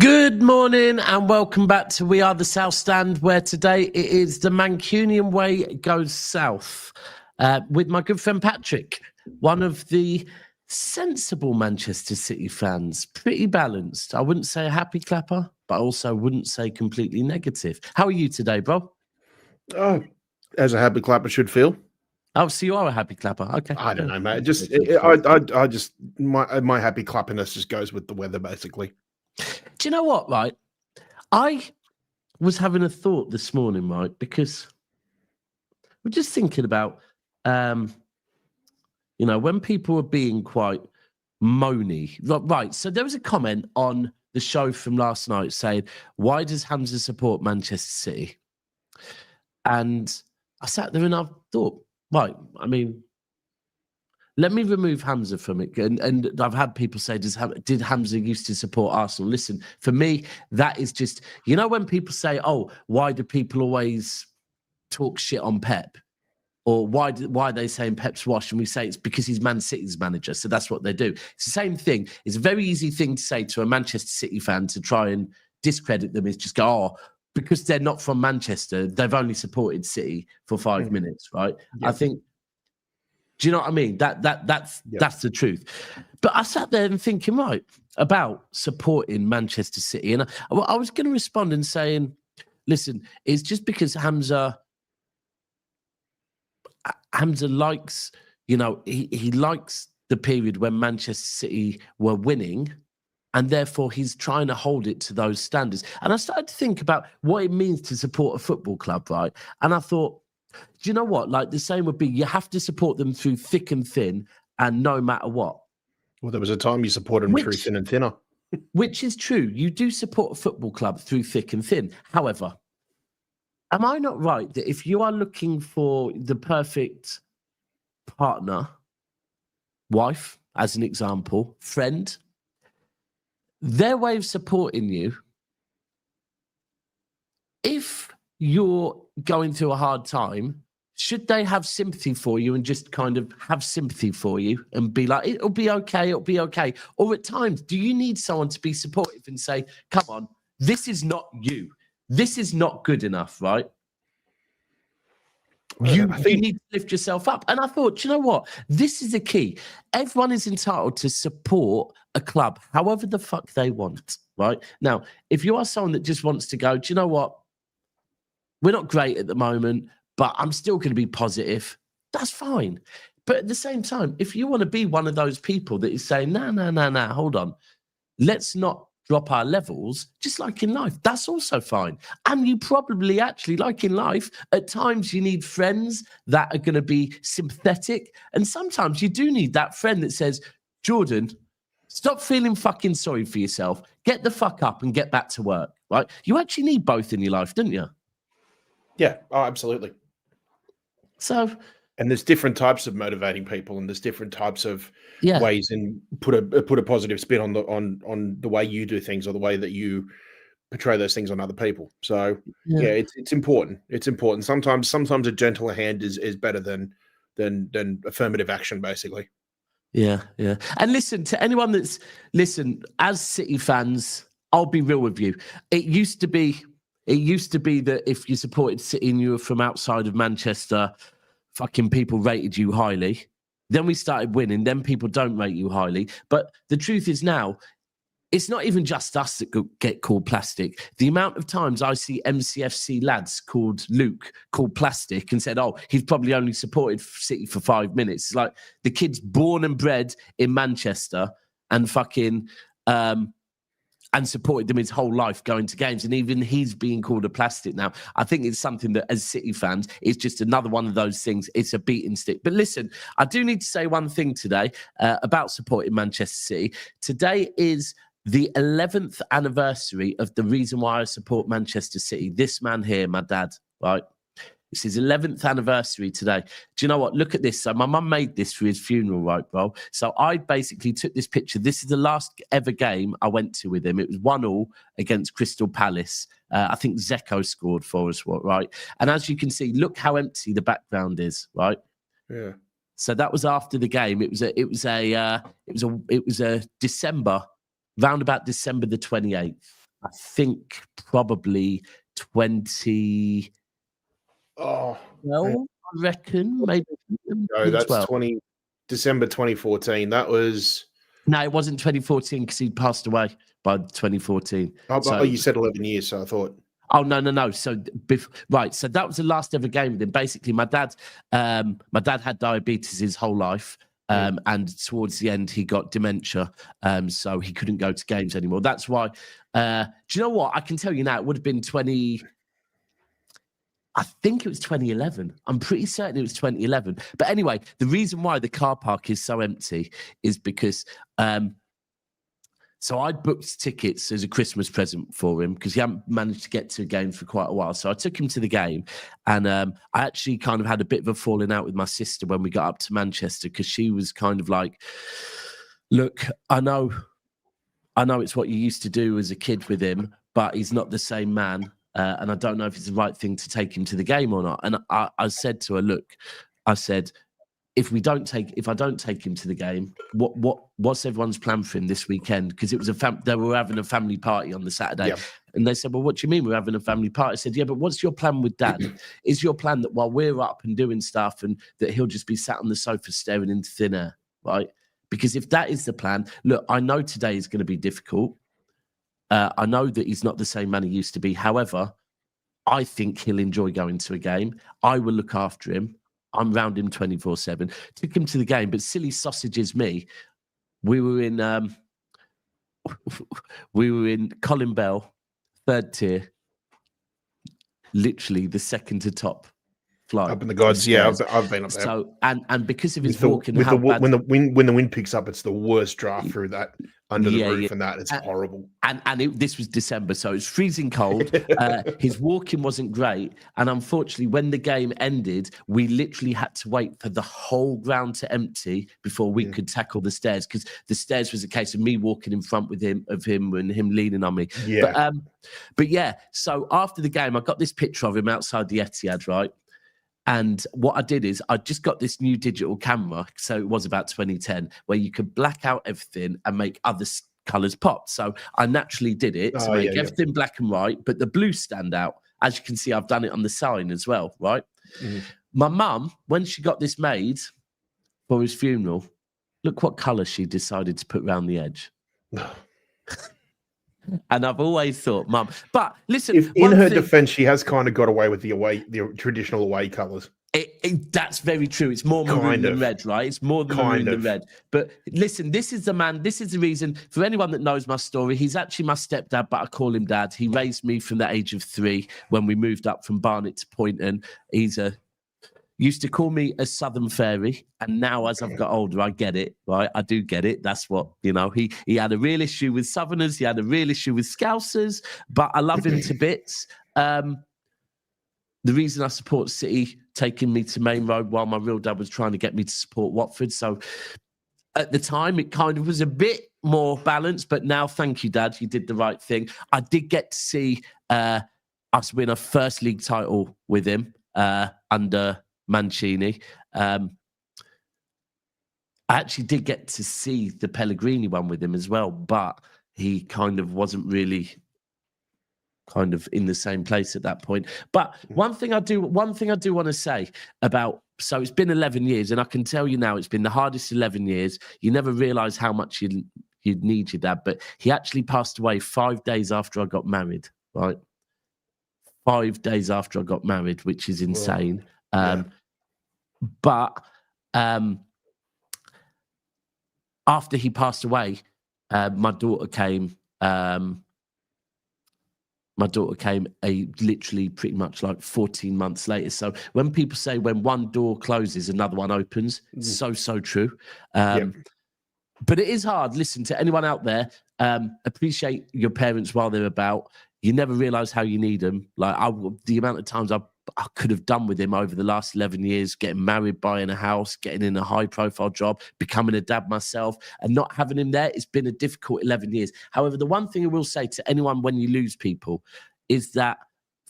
Good morning and welcome back to We Are the South Stand, where today it is the Mancunian way goes south with my good friend Patrick, one of the sensible Manchester City fans, pretty balanced. I wouldn't say a happy clapper, but I also wouldn't say completely negative. How are you today, bro? Oh, as a happy clapper should feel. Oh, so you are a happy clapper. Okay. I don't know, mate. My happy clappiness just goes with the weather, basically. Do you know what, right? I was having a thought this morning, right? Because we're just thinking about, when people are being quite moany. Right. So there was a comment on the show from last night saying, why does Hamza support Manchester City? And I sat there and I thought, right, let me remove Hamza from it. And I've had people say, did Hamza used to support Arsenal? Listen, for me, that is just, when people say, oh, why do people always talk shit on Pep? Or why are they saying Pep's washed? And we say it's because he's Man City's manager. So that's what they do. It's the same thing. It's a very easy thing to say to a Manchester City fan to try and discredit them, is just go, oh, because they're not from Manchester, they've only supported City for 5 minutes, right? Yep. I think, do you know what I mean? That's the truth. But I sat there and thinking, right, about supporting Manchester City. And I was going to respond and saying, listen, it's just because Hamza likes, he likes the period when Manchester City were winning, and therefore he's trying to hold it to those standards. And I started to think about what it means to support a football club, right? And I thought, do you know what? Like, the same would be, you have to support them through thick and thin, and no matter what. Well, there was a time you supported them through thin and thinner. Which is true. You do support a football club through thick and thin. However, am I not right that if you are looking for the perfect partner, wife, as an example, friend, their way of supporting you, if you're going through a hard time, should they have sympathy for you and just kind of have sympathy for you and be like, it'll be okay, it'll be okay? Or at times, do you need someone to be supportive and say, come on, this is not you. This is not good enough, right? You need to lift yourself up. And I thought, you know what? This is the key. Everyone is entitled to support a club however the fuck they want, right? Now, if you are someone that just wants to go, do you know what? We're not great at the moment, but I'm still going to be positive. That's fine. But at the same time, if you want to be one of those people that is saying, no, hold on, let's not drop our levels, just like in life, that's also fine. And you probably actually, like in life, at times you need friends that are going to be sympathetic. And sometimes you do need that friend that says, Jordan, stop feeling fucking sorry for yourself. Get the fuck up and get back to work, right? You actually need both in your life, don't you? Yeah, oh, absolutely. So, and there's different types of motivating people, and there's different types of ways, and put a positive spin on the way you do things, or the way that you portray those things on other people. So it's important. It's important. Sometimes a gentler hand is better than affirmative action, basically. Yeah. And listen, to anyone as City fans, I'll be real with you. It used to be that if you supported City and you were from outside of Manchester, fucking people rated you highly. Then we started winning. Then people don't rate you highly. But the truth is now, it's not even just us that get called plastic. The amount of times I see MCFC lads called Luke called plastic and said, oh, he's probably only supported City for 5 minutes. It's like the kid's born and bred in Manchester and fucking... and supported them his whole life going to games. And even he's being called a plastic now. I think it's something that, as City fans, is just another one of those things. It's a beating stick. But listen, I do need to say one thing today about supporting Manchester City. Today is the 11th anniversary of the reason why I support Manchester City. This man here, my dad, right? It's his 11th anniversary today. Do you know what? Look at this. So my mum made this for his funeral, right, bro? So I basically took this picture. This is the last ever game I went to with him. It was 1-1 against Crystal Palace. I think Zeko scored for us, right? And as you can see, look how empty the background is, right? Yeah. So that was after the game. It was a December, round about December the 28th. I think probably 20. Oh, I reckon maybe. no, that's 20 December 2014. That was. No, it wasn't 2014 because he passed away by 2014. Oh, you said 11 years, so I thought. Oh no. So right, so that was the last ever game with him. Basically, my dad had diabetes his whole life, and towards the end he got dementia, so he couldn't go to games anymore. That's why. Do you know what? I can tell you now. It would have been 20. I think it was 2011. I'm pretty certain it was 2011. But anyway, the reason why the car park is so empty is because. So I booked tickets as a Christmas present for him because he hadn't managed to get to a game for quite a while. So I took him to the game, and I actually kind of had a bit of a falling out with my sister when we got up to Manchester because she was kind of like, "Look, I know it's what you used to do as a kid with him, but he's not the same man, and I don't know if it's the right thing to take him to the game or not." And I said to her, "Look," I said, if I don't take him to the game, what's everyone's plan for him this weekend? Because it was they were having a family party on the Saturday, and they said, "Well, what do you mean we're having a family party?" I said, "Yeah, but what's your plan with Dad? Is your plan that while we're up and doing stuff, and that he'll just be sat on the sofa staring into thin air, right? Because if that is the plan, look, I know today is going to be difficult. I know that he's not the same man he used to be. However, I think he'll enjoy going to a game. I will look after him. I'm round him 24/7. Took him to the game, but silly sausages me. We were in Colin Bell, third tier, literally the second to top flight. Up in the gods, yeah, I've been up there. So and because of his walking, when the wind picks up, it's the worst draft through that under the roof, and that it's horrible. And this was December, so it's freezing cold. His walking wasn't great, and unfortunately, when the game ended, we literally had to wait for the whole ground to empty before we could tackle the stairs, because the stairs was a case of me walking in front with him and him leaning on me. Yeah. But yeah, so after the game, I got this picture of him outside the Etihad, right? And what I did is I just got this new digital camera. So it was about 2010, where you could black out everything and make other colours pop. So I naturally did it to make everything black and white, but the blue stand out. As you can see, I've done it on the sign as well, right? Mm. My mum, when she got this made for his funeral, look what colour she decided to put round the edge. And I've always thought, Mum, but listen. In her defence, she has kind of got away with the traditional away colours. That's very true. It's more maroon than red, right? It's more maroon than red. But listen, this is the man. This is the reason. For anyone that knows my story, he's actually my stepdad, but I call him Dad. He raised me from the age of 3 when we moved up from Barnet to Poynton. Used to call me a Southern fairy, and now as I've got older, I get it, right? I do get it. That's what, he had a real issue with Southerners. He had a real issue with Scousers, but I love him to bits. The reason I support City taking me to Main Road while my real dad was trying to get me to support Watford. So at the time, it kind of was a bit more balanced, but now, thank you, Dad. You did the right thing. I did get to see us win a first league title with him under Mancini. I actually did get to see the Pellegrini one with him as well, but he kind of wasn't really kind of in the same place at that point. But one thing I do want to say about, so it's been 11 years, and I can tell you now it's been the hardest 11 years. You never realise how much you'd need your dad, but he actually passed away 5 days after I got married, right? 5 days after I got married, which is insane. But after he passed away, my daughter came. Literally pretty much like 14 months later. So when people say when one door closes, another one opens, so true. But it is hard. Listen, to anyone out there, appreciate your parents while they're about. You never realise how you need them. Like the amount of times I could have done with him over the last 11 years, getting married, buying a house, getting in a high-profile job, becoming a dad myself, and not having him there, it's been a difficult 11 years. However, the one thing I will say to anyone when you lose people is that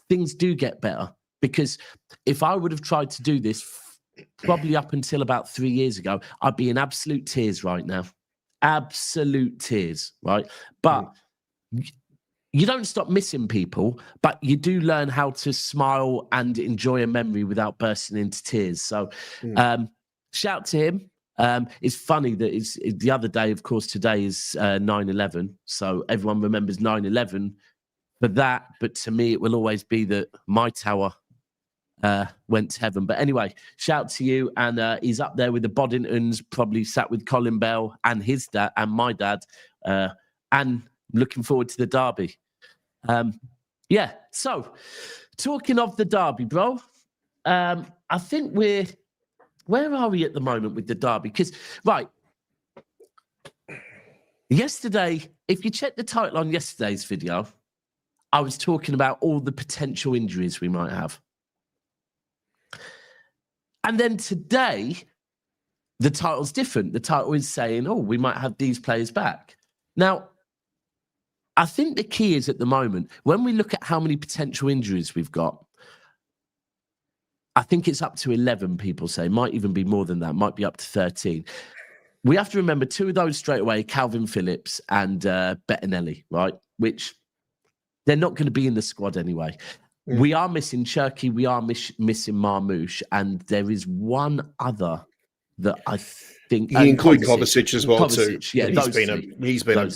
things do get better. Because if I would have tried to do this probably up until about 3 years ago, I'd be in absolute tears right now. Absolute tears, right? But you don't stop missing people, but you do learn how to smile and enjoy a memory without bursting into tears. So shout to him. It's funny that it's the other day, of course, today is 9/11. So everyone remembers 9/11 for that. But to me, it will always be that my tower went to heaven. But anyway, shout to you. And he's up there with the Boddingtons, probably sat with Colin Bell and his dad and my dad. And looking forward to the derby. Yeah. So talking of the derby, bro, I think where are we at the moment with the derby? Because, right, yesterday, if you check the title on yesterday's video, I was talking about all the potential injuries we might have. And then today, the title's different. The title is saying, we might have these players back. Now, I think the key is at the moment, when we look at how many potential injuries we've got, I think it's up to 11, people say. Might even be more than that. Might be up to 13. We have to remember 2 of those straight away, Calvin Phillips and Bettinelli, right? Which they're not going to be in the squad anyway. We are missing Cherky. We are missing Marmoush. And there is one other that I think... You include Kovacic as well, too. Yeah, he's been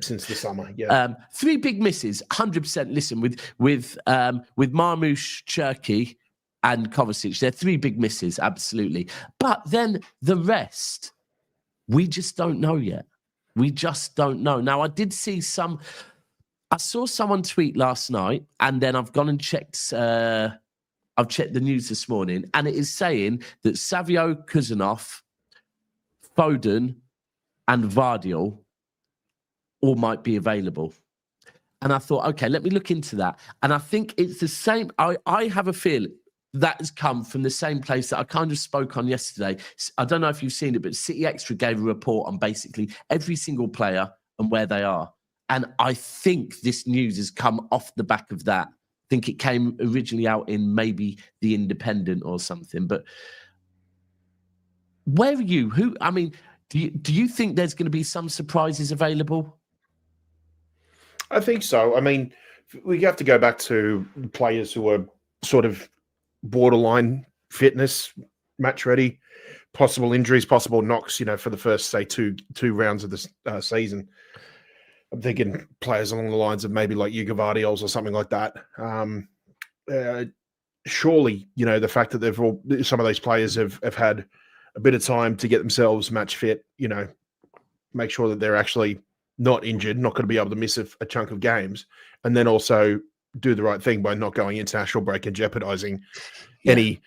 since the summer. Yeah. 3 big misses, 100%. Listen, with Marmoush, Cherky... and Kovacic, they're 3 big misses, absolutely. But then the rest, we just don't know yet. We just don't know. Now, I saw someone tweet last night, and then I've gone and checked, I've checked the news this morning, and it is saying that Savio, Kuzanov, Foden, and Gvardiol all might be available. And I thought, okay, let me look into that. And I think it's the same. I have a feeling that has come from the same place that I kind of spoke on yesterday. I don't know if you've seen it, but City Extra gave a report on basically every single player and where they are. And I think this news has come off the back of that. I think it came originally out in maybe The Independent or something. But where are you? Do you think there's going to be some surprises available? I think so. I mean, we have to go back to players who are sort of borderline fitness, match ready, possible injuries, possible knocks, for the first, say, two rounds of this season. I'm thinking players along the lines of maybe like Gvardiols or something like that. Surely, the fact that some of those players have had a bit of time to get themselves match fit, make sure that they're actually not injured, not going to be able to miss a chunk of games, and then also do the right thing by not going international break and jeopardizing any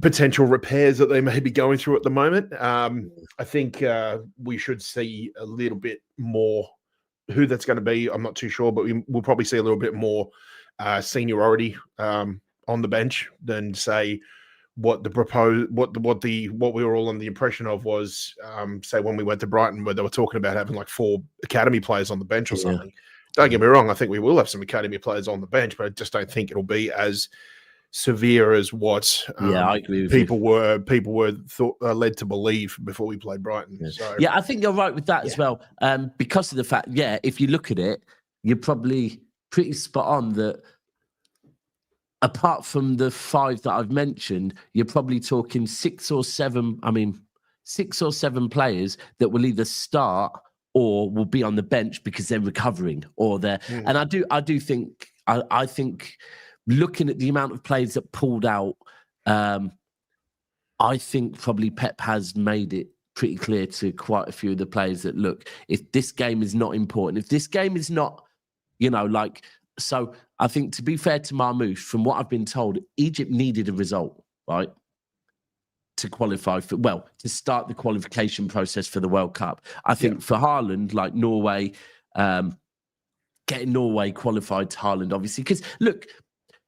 potential repairs that they may be going through at the moment. I think we should see a little bit more who that's going to be. I'm not too sure, but we'll probably see a little bit more seniority on the bench than, say, what we were all on the impression of was, say, when we went to Brighton, where they were talking about having like 4 academy players on the bench or something. Don't get me wrong, I think we will have some academy players on the bench, but I just don't think it'll be as severe as what I agree with people were led to believe before we played Brighton. Yeah. So, I think you're right with that as well. Because of the fact, if you look at it, you're probably pretty spot on that apart from the 5 that I've mentioned, you're probably talking 6 or 7 players that will either start or will be on the bench because they're recovering or they're. And I think looking at the amount of players that pulled out, I think probably Pep has made it pretty clear to quite a few of the players that, look, if this game is not important, if this game is not, so I think, to be fair to Marmoush, from what I've been told, Egypt needed a result, right, to qualify to start the qualification process for the World Cup. I think for Haaland, like Norway, getting Norway qualified to Haaland, obviously, because look,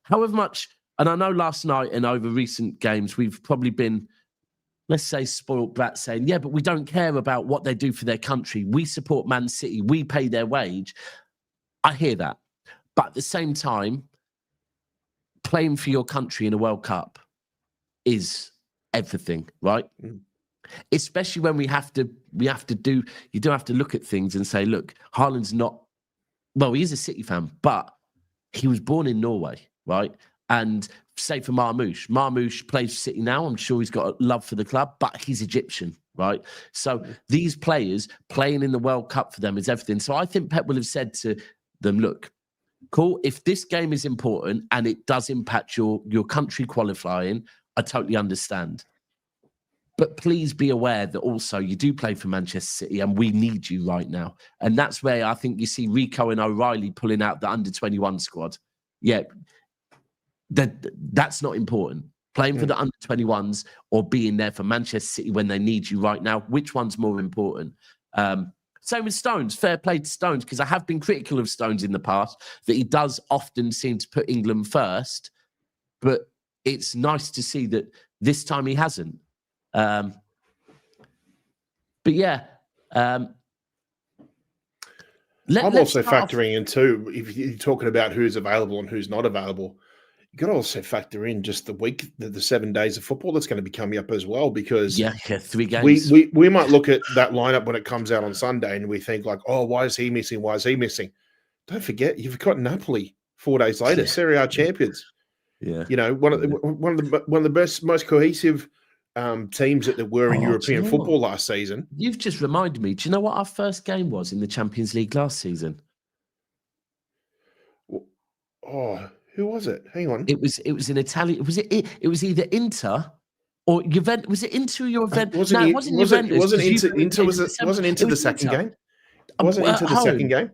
however much, and I know last night and over recent games, we've probably been, let's say, spoiled brats saying, but we don't care about what they do for their country. We support Man City. We pay their wage. I hear that. But at the same time, playing for your country in a World Cup is everything, right? Especially when you do have to look at things and say, look, Haaland's not well, he is a City fan, but he was born in Norway, right? And say for Marmoush plays for City now. I'm sure he's got a love for the club, but he's Egyptian, right? So these players playing in the World Cup for them is everything. So I think Pep will have said to them, look, cool, if this game is important and it does impact your country qualifying, I totally understand. But please be aware that also you do play for Manchester City and we need you right now. And that's where I think you see Rico and O'Reilly pulling out the under-21 squad. Yeah, that's not important. Playing for the under-21s or being there for Manchester City when they need you right now, which one's more important? Same with Stones. Fair play to Stones, because I have been critical of Stones in the past, that he does often seem to put England first. But it's nice to see that this time he hasn't. But yeah, I'm also factoring in too, if you're talking about who's available and who's not available, you got to also factor in just the week, the 7 days of football that's going to be coming up as well, because 3 games. We might look at that lineup when it comes out on Sunday and we think like, oh, why is he missing? Why is he missing? Don't forget, you've got Napoli 4 days later, Serie A champions. Yeah, you know, one of the best, most cohesive teams that there were in European football last season. You've just reminded me. Do you know what our first game was in the Champions League last season? Oh, who was it? Hang on. It was in Italian. It was either Inter or Juventus. Was it Inter or Juventus? No, it wasn't Juventus. Wasn't Inter the second game? Wasn't Inter the second game?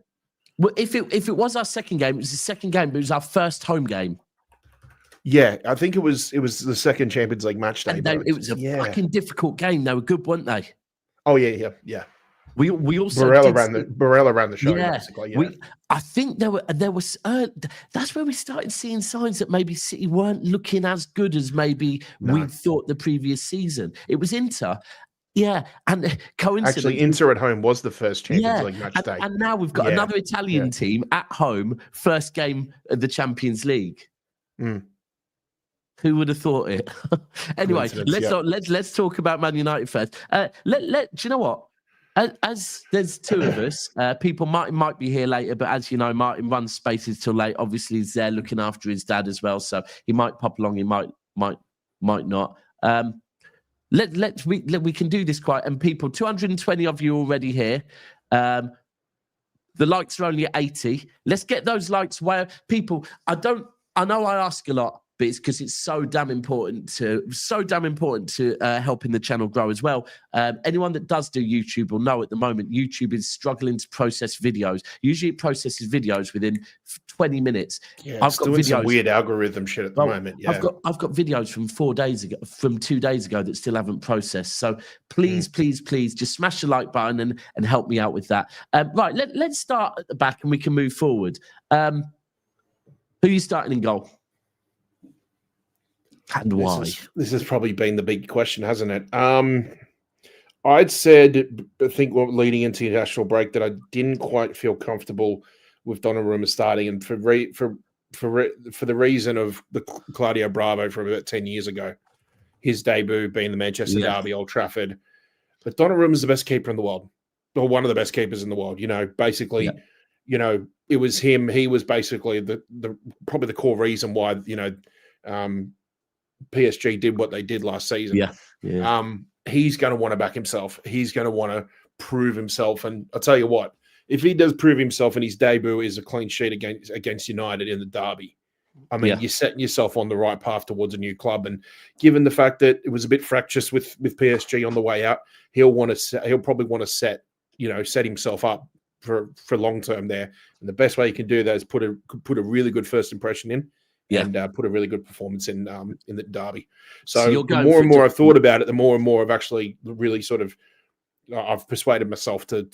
Well, if it was our second game, it was the second game, but it was our first home game. Yeah, I think it was the second Champions League match day. It was a fucking difficult game. They were good, weren't they? Oh yeah. We also Barella ran the show. Yeah, basically. Yeah. I think there was that's where we started seeing signs that maybe City weren't looking as good as maybe we thought the previous season. It was Inter. Yeah, and coincidentally, actually, Inter at home was the first Champions League match day. And now we've got another Italian team at home, first game of the Champions League. Who would have thought it? Anyway, let's talk about Man United first. Do you know what? As there's two of us, people might be here later, but as you know, Martin runs spaces till late. Obviously, he's there looking after his dad as well, so he might pop along. He might not. We can do this quite. And people, 220 of you already here. The likes are only at 80. Let's get those likes. Where people, I know I ask a lot, but it's because it's so damn important to helping the channel grow as well. Anyone that does do YouTube will know at the moment YouTube is struggling to process videos. Usually it processes videos within 20 minutes. Yeah, I've got doing some weird algorithm shit at the moment. Yeah, I've got videos from 2 days ago that still haven't processed. So please just smash the like button and help me out with that. Right, let's start at the back and we can move forward. Who are you starting in goal? And why? This has probably been the big question, hasn't it? I'd said, I think leading into the international break, that I didn't quite feel comfortable with Donnarumma starting, and for the reason of the Claudio Bravo from about 10 years ago, his debut being the Manchester Derby, Old Trafford. But Donnarumma's the best keeper in the world, or one of the best keepers in the world. You know, basically, it was him. He was basically the probably the core reason why PSG did what they did last season. He's going to want to back himself. He's going to want to prove himself. And I'll tell you what, if he does prove himself and his debut is a clean sheet against United in the derby, I mean, you're setting yourself on the right path towards a new club. And given the fact that it was a bit fractious with PSG on the way out, he'll probably want to set himself up for long term there. And the best way you can do that is put a really good first impression in. And put a really good performance in the derby. So the more and more I've thought about it, the more and more I've actually really sort of I've persuaded myself to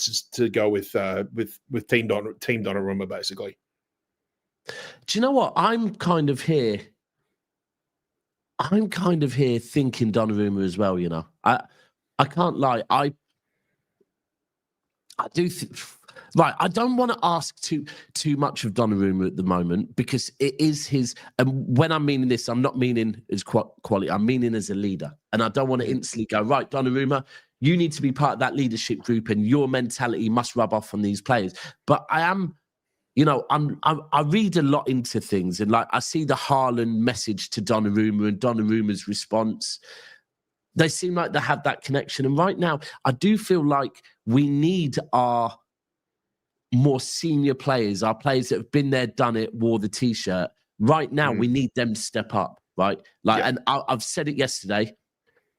go with Team Donnarumma basically. Do you know what? I'm kind of here thinking Donnarumma as well. You know, I can't lie. I do think. Right, I don't want to ask too much of Donnarumma at the moment, because it is his. And when I'm meaning this, I'm not meaning as quality. I'm meaning as a leader, and I don't want to instantly go, right, Donnarumma, you need to be part of that leadership group, and your mentality must rub off on these players. But I am I read a lot into things, and like I see the Haaland message to Donnarumma and Donnarumma's response. They seem like they have that connection. And right now, I do feel like we need our more senior players, our players that have been there, done it, wore the T-shirt. Right now, we need them to step up, right? And I've said it yesterday.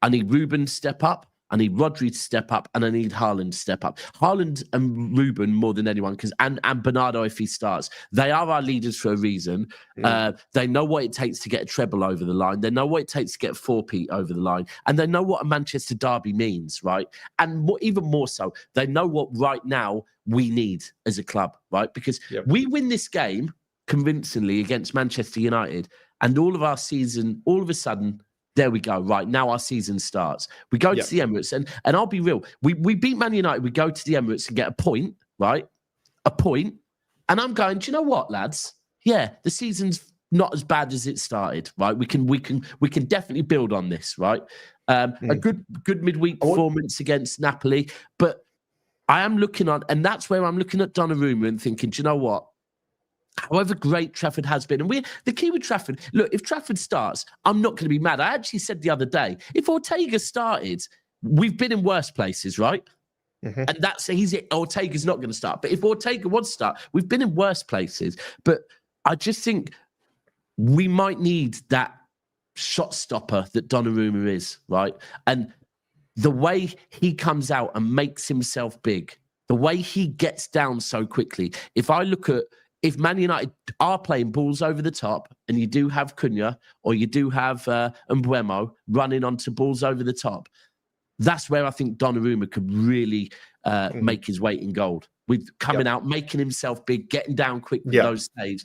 I need Ruben to step up. I need Rodri to step up, and I need Haaland to step up. Haaland and Ruben more than anyone, and Bernardo if he starts. They are our leaders for a reason. They know what it takes to get a treble over the line. They know what it takes to get a four-peat over the line. And they know what a Manchester derby means, right? And even more so, they know what right now we need as a club, right? Because we win this game convincingly against Manchester United, and all of our season, all of a sudden, there we go. Right now, our season starts. We go to the Emirates, and I'll be real. We beat Man United. We go to the Emirates and get a point, right? A point. And I'm going, do you know what, lads? Yeah, the season's not as bad as it started, right? We can definitely build on this, right? A good midweek performance against Napoli, but I am looking on, and that's where I'm looking at Donnarumma and thinking, do you know what? However great Trafford has been, and the key with Trafford, look, if Trafford starts, I'm not going to be mad. I actually said the other day, if Ortega started, we've been in worse places, right? And Ortega's not going to start. But if Ortega wants to start, we've been in worse places. But I just think we might need that shot stopper that Donnarumma is, right? And the way he comes out and makes himself big, the way he gets down so quickly. If Man United are playing balls over the top, and you do have Cunha or you do have Mbeumo running onto balls over the top, that's where I think Donnarumma could really make his weight in gold. With coming out, making himself big, getting down quick with those saves.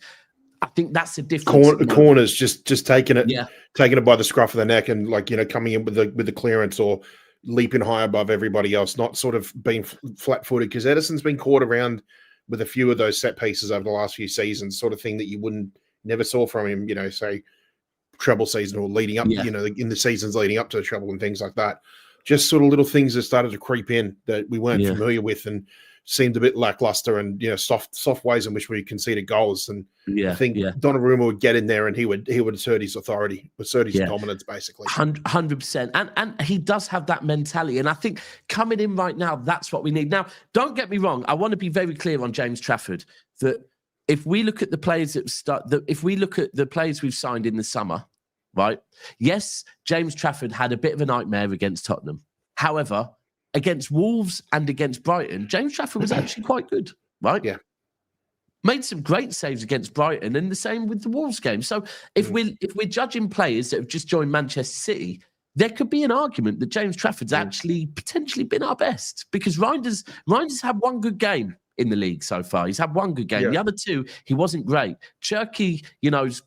I think that's the difference. Corners, just taking it by the scruff of the neck, and coming in with the clearance, or leaping high above everybody else, not sort of being flat-footed, because Ederson's been caught around with a few of those set pieces over the last few seasons, sort of thing that you never saw from him, say treble season or leading up, in the seasons leading up to the treble and things like that. Just sort of little things that started to creep in that we weren't familiar with and seemed a bit lackluster, and soft ways in which we conceded goals. And I think Donnarumma would get in there and he would assert his authority, assert his dominance, basically. 100%. And he does have that mentality. And I think coming in right now, that's what we need. Now, don't get me wrong. I want to be very clear on James Trafford that if we look at the players if we look at the players we've signed in the summer, right? Yes, James Trafford had a bit of a nightmare against Tottenham. However, against Wolves and against Brighton, James Trafford was actually quite good, right? Yeah. Made some great saves against Brighton, and the same with the Wolves game. So if we're judging players that have just joined Manchester City, there could be an argument that James Trafford's actually potentially been our best, because Reinders had one good game in the league so far. He's had one good game. The other two, he wasn't great. Cherky,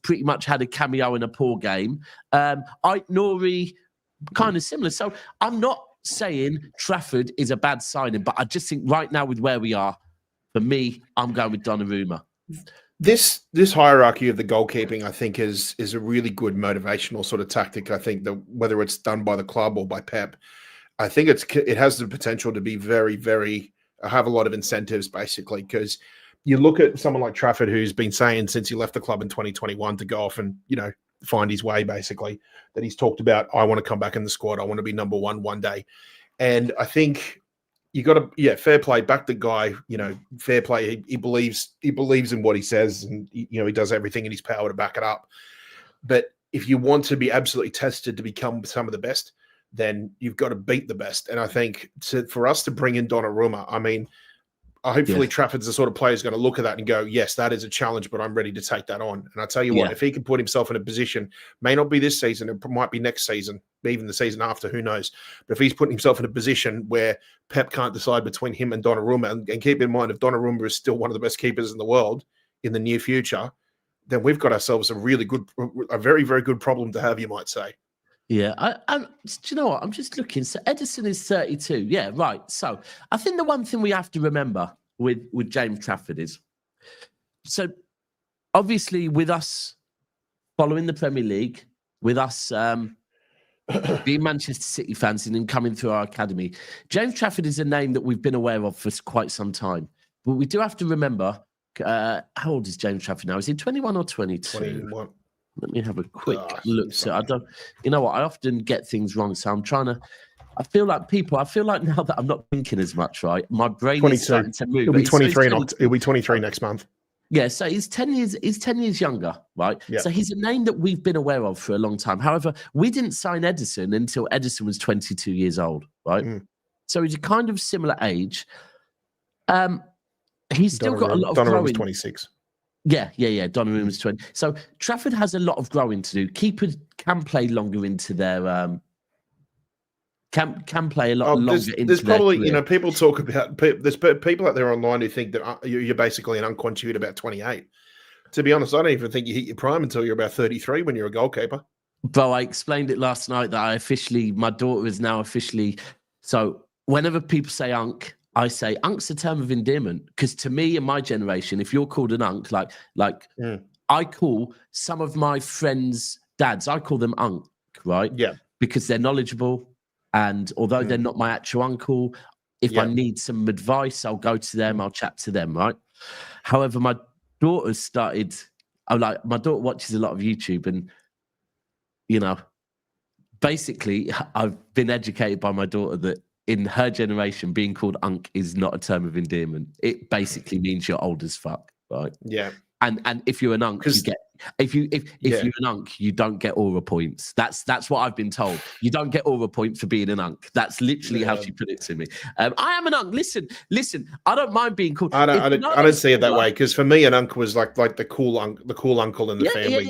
pretty much had a cameo in a poor game. Nori, kind of similar. So I'm not saying Trafford is a bad signing, but I just think right now with where we are, for me, I'm going with Donnarumma. This hierarchy of the goalkeeping, I think, is a really good motivational sort of tactic. I think that whether it's done by the club or by Pep, I think it has the potential to be very, very have a lot of incentives, basically, because you look at someone like Trafford, who's been saying since he left the club in 2021 to go off and find his way, basically, that he's talked about, I want to come back in the squad, I want to be number one day. And I think you got to, fair play, back the guy, fair play. He believes in what he says, and he does everything in his power to back it up. But if you want to be absolutely tested to become some of the best, then you've got to beat the best. And I think for us to bring in Donnarumma, I mean, hopefully Trafford's the sort of player who's going to look at that and go, yes, that is a challenge, but I'm ready to take that on. And I tell you what, if he can put himself in a position, may not be this season, it might be next season, even the season after, who knows. But if he's putting himself in a position where Pep can't decide between him and Donnarumma, and keep in mind, if Donnarumma is still one of the best keepers in the world in the near future, then we've got ourselves a very, very good problem to have, you might say. Yeah, do you know what? I'm just looking. So Ederson is 32. Yeah, right. So I think the one thing we have to remember with James Trafford is, so obviously with us following the Premier League, with us being Manchester City fans and then coming through our academy, James Trafford is a name that we've been aware of for quite some time. But we do have to remember How old is James Trafford now? Is he 21 or 22? 21. Let me have a quick look. So I don't. You know what? I often get things wrong, so I'm trying to. I feel like now that I'm not thinking as much, right? My brain 22. is starting to move. He'll be 23 He'll be 23 next month. Yeah, so he's 10 years younger, right? Yep. So he's a name that we've been aware of for a long time. However, we didn't sign Edison until Edison was 22 years old, right? So he's a kind of similar age. He's still got a lot of growing. was 26. Yeah. Donnarumma's 20. So Trafford has a lot of growing to do. Keepers can play longer into their can play a lot longer into there's their probably career. people talk about there's people out there online who think that you're basically an unconstitute at about 28. To be honest, I don't even think you hit your prime until you're about 33 when you're a goalkeeper. Bro, I explained it last night that my daughter is now officially. So whenever people say unk, I say unk's a term of endearment, because to me, in my generation, if you're called an unk, I call some of my friends' dads, I call them unk, right? Yeah. Because they're knowledgeable. And although they're not my actual uncle, if I need some advice, I'll go to them, I'll chat to them, right? However, my daughter my daughter watches a lot of YouTube, and, basically I've been educated by my daughter that in her generation, being called unk is not a term of endearment. It basically means you're old as fuck, right? Yeah. And if you're an unk, you get if you're an unk, you don't get aura points. That's what I've been told. You don't get aura points for being an unk. That's literally how she put it to me. I am an unk. Listen. I don't mind being called. I don't see it that way, because for me, an unk was like the cool uncle in the family,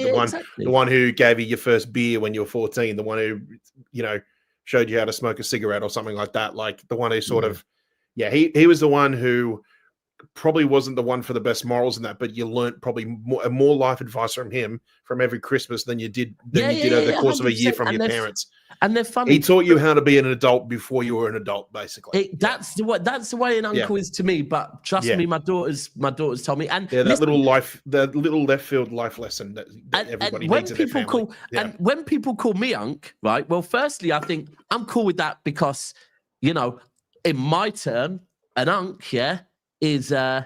the one who gave you your first beer when you were 14, the one who showed you how to smoke a cigarette or something like that. Like the one who sort of he was the one who probably wasn't the one for the best morals in that, but you learnt probably more life advice from him from every Christmas than you did over the course of a year from your parents. And they're funny. He taught you how to be an adult before you were an adult, basically. That's the way an uncle is to me. But trust me, my daughters told me. And that little left field life lesson that everybody needs in their family. And when people call me unk, right? Well, firstly, I think I'm cool with that because, in my term, an unk, is an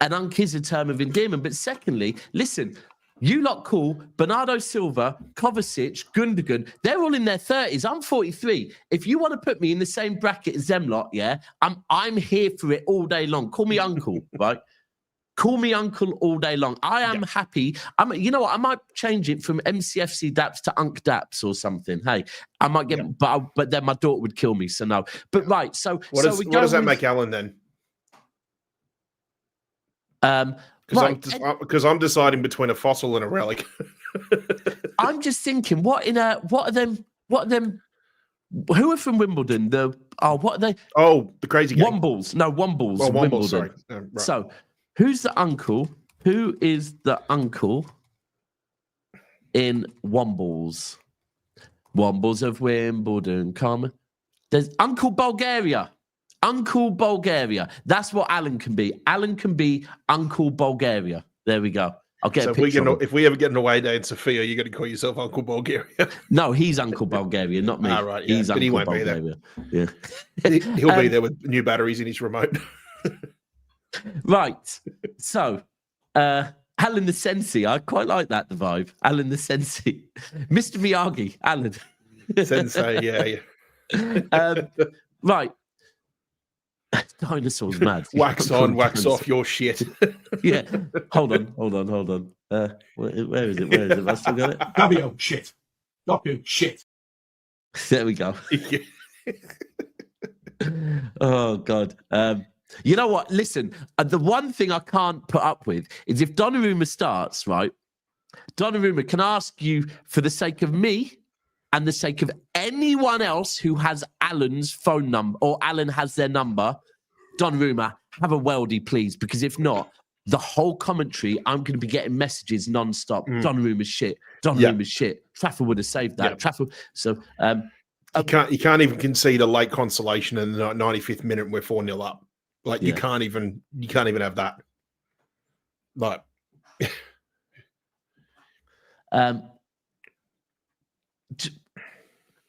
unk is a term of endearment. But secondly, listen, you lot call Bernardo, Silva, Kovacic, Gundogan, they're all in their 30s. I'm 43. If you want to put me in the same bracket as them lot, I'm here for it all day long. Call me uncle, right? Call me uncle all day long. I am happy. You know what? I might change it from MCFC Daps to Unk Daps or something. Hey, I might get, but then my daughter would kill me. So no. But right. So what does that make Alan then? Because I'm deciding between a fossil and a relic. I'm just thinking, what are them? Who are from Wimbledon? What are they? Oh, the crazy gang. Wombles. No, Wombles. Oh, Wimbledon. Sorry. Right. So, who's the uncle? Who is the uncle in Wombles? Wombles of Wimbledon. Come. There's Uncle Bulgaria. Uncle Bulgaria. That's what Alan can be. Alan can be Uncle Bulgaria. There we go. I'll get a picture. If we ever get an away day in Savio, you're going to call yourself Uncle Bulgaria. No, he's Uncle Bulgaria, not me. Right, yeah. He's but Uncle he won't Bulgaria. Be there. He'll be there with new batteries in his remote. Right. So, Alan the Sensi. I quite like that, the vibe. Alan the Sensi. Mr. Miyagi. Alan. Sensei, yeah. Right. Dinosaurs mad. Wax on, wax off your shit. Yeah. Hold on. Where is it? Have I still got it? Savio, shit. Stop you, shit. There we go. Oh, God. You know what? Listen, the one thing I can't put up with is if Donnarumma starts, right? Donnarumma, can I ask you, for the sake of me and the sake of anyone else who has Alan's phone number or Alan has their number, Donnarumma, have a weldy, please, because if not, the whole commentary, I'm going to be getting messages non-stop. Donnarumma's shit. Donnarumma's shit. Trafford would have saved that. Trafford. So you can't even concede a late consolation in the 95th minute and we're 4-0 up. Like you can't even have that. Like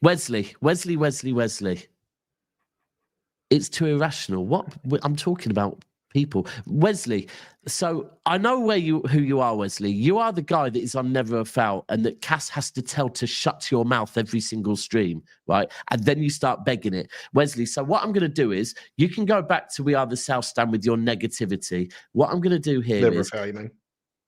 Wesley. It's too irrational. What I'm talking about people. Wesley, so I know who you are, Wesley. You are the guy that is on Never a Foul and that Cass has to tell to shut your mouth every single stream, right? And then you start begging it. Wesley, so what I'm going to do is you can go back to We Are the South Stand with your negativity. What I'm going to do here Never is... a Foul, you mean?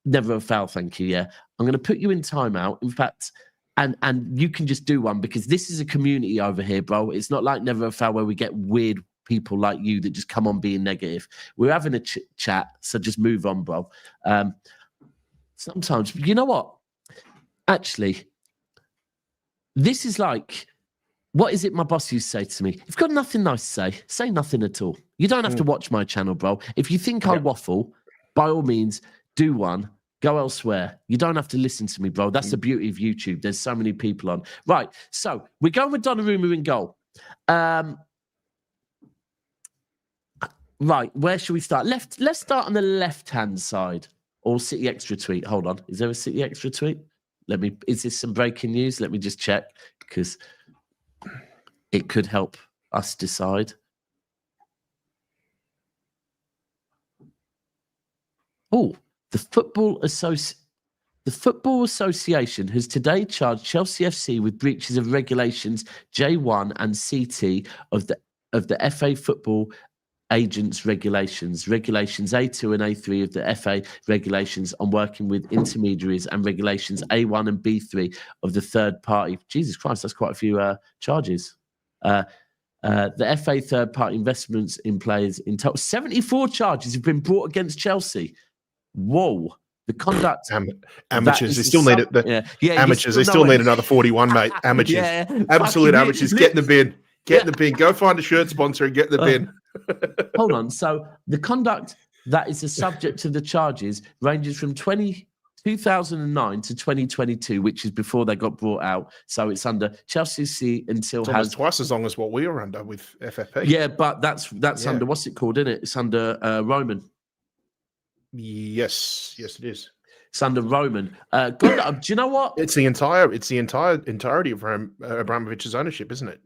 Never a Foul, thank you, yeah. I'm going to put you in timeout. In fact... And you can just do one because this is a community over here, bro. It's not like Never a Foul where we get weird people like you that just come on being negative. We're having a chat, so just move on, bro. Sometimes, you know what? Actually, this is like, what is it my boss used to say to me? If you've got nothing nice to say nothing at all. You don't have to watch my channel, bro. If you think I waffle, by all means, do one. Go elsewhere. You don't have to listen to me, bro. That's the beauty of YouTube. There's so many people on. Right, so we're going with Donnarumma in goal. Right, where should we start? Let's start on the left-hand side. Or City Extra tweet. Hold on. Is there a City Extra tweet? Is this some breaking news? Let me just check because it could help us decide. Oh, the Football Association has today charged Chelsea FC with breaches of regulations J1 and CT of the FA Football Agents regulations A2 and A3 of the FA regulations on working with intermediaries, and regulations A1 and B3 of the third party. Jesus Christ, that's quite a few charges. The FA third party investments in players in total. 74 charges have been brought against Chelsea. Whoa. The conduct. Amateurs, they still need it. Amateurs, they still need another 41, mate. Amateurs. Absolute amateurs. Get in the bin. Get in the bin. Go find a shirt sponsor and get in the bin. Hold on. So the conduct that is the subject of the charges ranges from 2009 to 2022, which is before they got brought out. So it's under Chelsea until it's almost twice as long as what we were under with FFP. Yeah, but that's under, what's it called, isn't it? It's under Roman. Yes, it is. It's under Roman. Do you know what? It's the entirety of Abramovich's ownership, isn't it?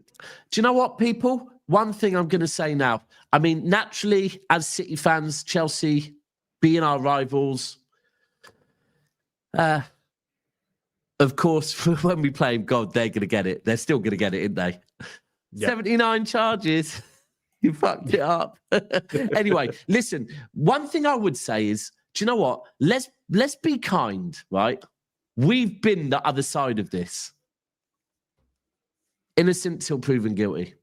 Do you know what, people? One thing I'm going to say now. I mean, naturally, as City fans, Chelsea being our rivals, of course, when we play them, God, they're going to get it. They're still going to get it, aren't they? Yep. 79 charges. You fucked it up. Anyway, listen, one thing I would say is, do you know what? Let's be kind, right? We've been the other side of this. Innocent till proven guilty.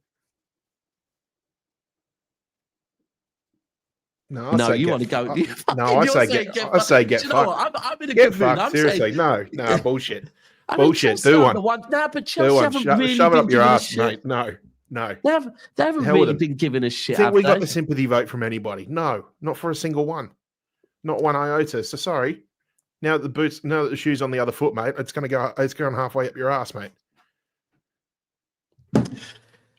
No, you want to go. I say get fucked. I'm in a get good fucked. mood. Seriously, no, bullshit. Bullshit. Do one. No, but Chelsea haven't really shove it been up your giving ass, a shit. mate. No. They haven't really been giving a shit. Think we got the sympathy vote from anybody? No, not for a single one. Not one iota. So sorry. Now that the shoe's on the other foot, mate, it's going halfway up your ass, mate.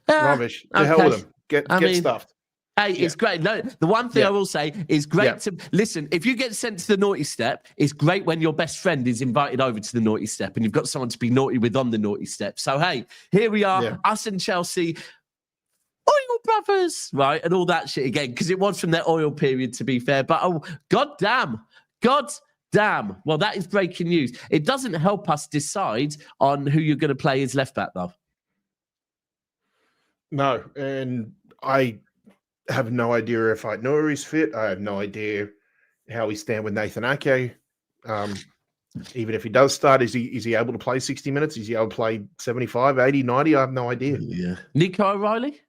Rubbish. The hell with them. Get stuffed. Hey, it's great. No, the one thing I will say is great to listen. If you get sent to the naughty step, it's great when your best friend is invited over to the naughty step and you've got someone to be naughty with on the naughty step. So, hey, here we are, us and Chelsea, oil brothers, right? And all that shit again, because it was from their oil period, to be fair. But, oh, God damn. Well, that is breaking news. It doesn't help us decide on who you're going to play as left back, though. No, and I have no idea if Nouri's fit. I have no idea how we stand with Nathan Ake. Even if he does start, is he able to play 60 minutes? Is he able to play 75, 80, 90? I have no idea. Yeah. Nico O'Reilly?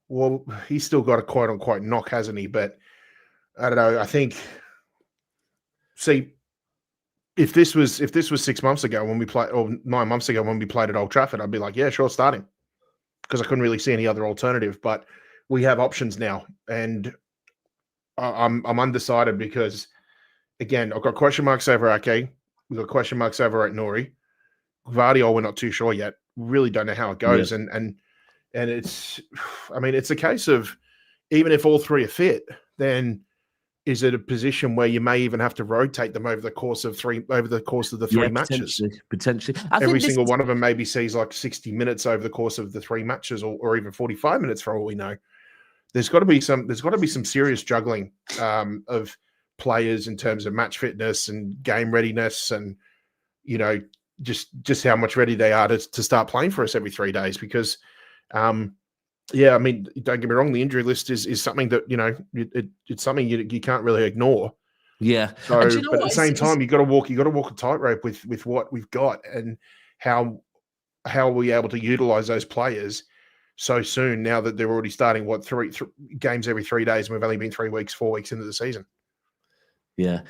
Well, he's still got a quote-unquote knock, hasn't he? But I don't know. I think, see, if this was 6 months ago when we played, or 9 months ago when we played at Old Trafford, I'd be like, yeah, sure, start him. Because I couldn't really see any other alternative. But we have options now, and I'm undecided because, again, I've got question marks over Ake. We've got question marks over at Nori. Gvardiol, we're not too sure yet. Really don't know how it goes. Yeah. And it's, I mean, it's a case of, even if all three are fit, then is it a position where you may even have to rotate them over the course of the three matches? Potentially. Every single one of them maybe sees like 60 minutes over the course of the three matches, or even 45 minutes for all we know. there's got to be some serious juggling of players in terms of match fitness and game readiness, and just how much ready they are to start playing for us every 3 days. Because yeah, I mean, don't get me wrong, the injury list is something that it's something you can't really ignore. Yeah. So, but at the same time, you got to walk a tightrope with what we've got, and how are we able to utilize those players so soon, now that they're already starting three games every 3 days, and we've only been 4 weeks into the season. Yeah.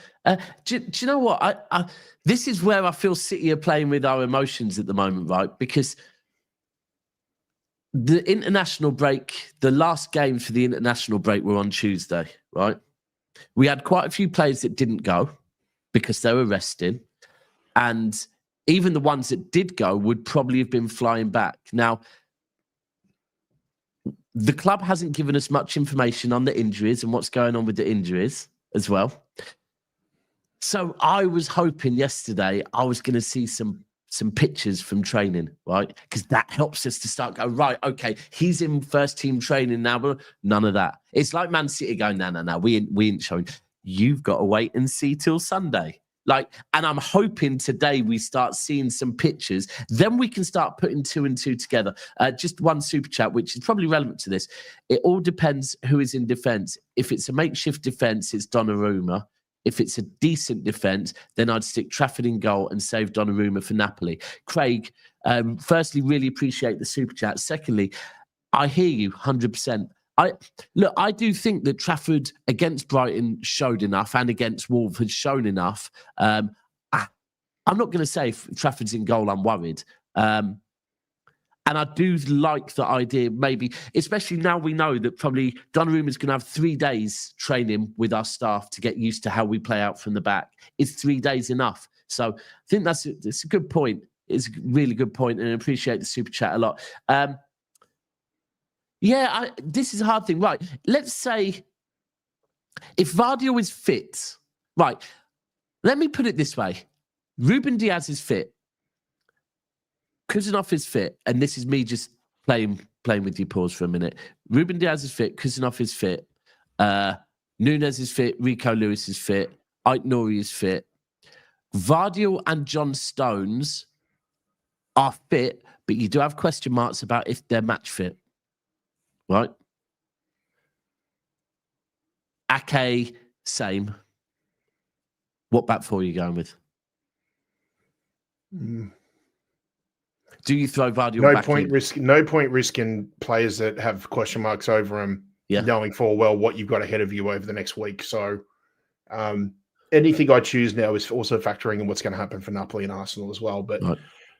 Do you know what? This is where I feel City are playing with our emotions at the moment, right? Because the international break, the last game for the international break were on Tuesday, right? We had quite a few players that didn't go because they were resting. And even the ones that did go would probably have been flying back. Now, the club hasn't given us much information on the injuries and what's going on with the injuries as well. So I was hoping yesterday I was going to see some pictures from training, right? Because that helps us to start going, right, okay, he's in first team training now, but none of that. It's like Man City going, no, we ain't showing. You've got to wait and see till Sunday. And I'm hoping today we start seeing some pictures. Then we can start putting 2 and 2 together. Just one super chat, which is probably relevant to this. It all depends who is in defence. If it's a makeshift defence, it's Donnarumma. If it's a decent defence, then I'd stick Trafford in goal and save Donnarumma for Napoli. Craig, firstly, really appreciate the super chat. Secondly, I hear you 100%. I do think that Trafford against Brighton showed enough, and against Wolves had shown enough. I'm not going to say if Trafford's in goal, I'm worried. And I do like the idea, maybe, especially now we know that probably Donnarumma is going to have 3 days training with our staff to get used to how we play out from the back. Is 3 days enough? So I think that's a good point. It's a really good point, and I appreciate the super chat a lot. This is a hard thing. Right, let's say if Gvardiol is fit, right, let me put it this way. Ruben Diaz is fit. Kuzanov is fit. And this is me just playing with you, pause for a minute. Ruben Diaz is fit. Kuzanov is fit. Nunes is fit. Rico Lewis is fit. Ait Nouri is fit. Gvardiol and John Stones are fit, but you do have question marks about if they're match fit. Right? Ake, same. What back four are you going with? Do you throw Gvardiol back in? No point risking players that have question marks over them, knowing full well what you've got ahead of you over the next week. So anything I choose now is also factoring in what's going to happen for Napoli and Arsenal as well. But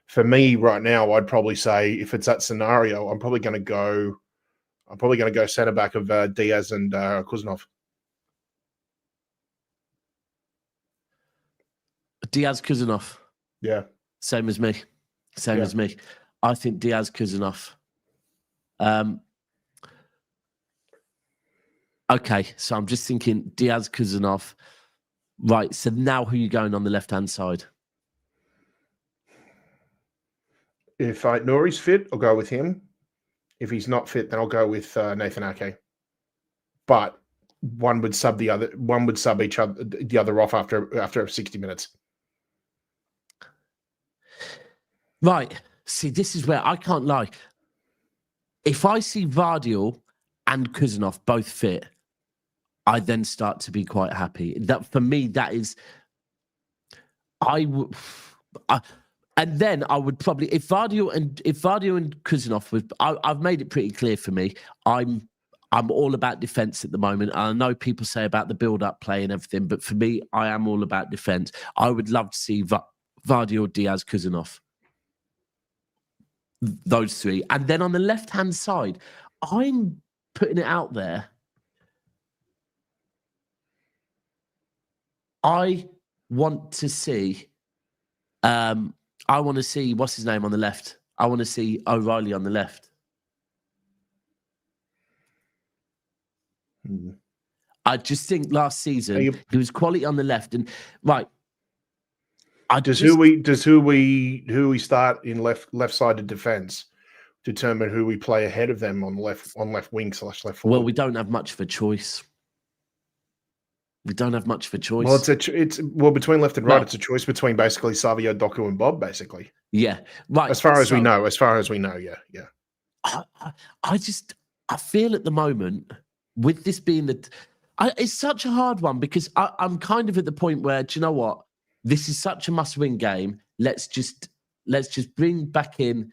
for me right now, I'd probably say if it's that scenario, I'm probably going to go centre back of Diaz and Kuzanov. Diaz, Kuzanov. Yeah. Same as me. As me. I think Diaz, Kuzanov. Okay, so I'm just thinking Diaz, Kuzanov. Right, so now who are you going on the left-hand side? If Nouri's fit, I'll go with him. If he's not fit, then I'll go with Nathan Ake. But one would sub the other. One would sub the other off after 60 minutes. Right. See, this is where I can't lie. If I see Gvardiol and Kuzanov both fit, I then start to be quite happy. That for me, that is. And then I would probably, if Gvardiol and Kuzanov was, I've made it pretty clear for me. I'm all about defense at the moment. I know people say about the build-up play and everything, but for me, I am all about defense. I would love to see Gvardiol, Diaz, Kuzanov. Those three. And then on the left-hand side, I'm putting it out there. I want to see what's his name on the left. I want to see O'Reilly on the left. I just think last season he was quality on the left, and right. Who we start in left-sided defense? determine who we play ahead of them on left wing / left forward. Well, we don't have much of a choice. Well, it's between left and right. It's a choice between basically Savio, Doku, and Bob, basically. Yeah, right. As far as we know, yeah. I feel at the moment with this being it's such a hard one because I'm kind of at the point where, do you know what? This is such a must-win game. Let's just bring back in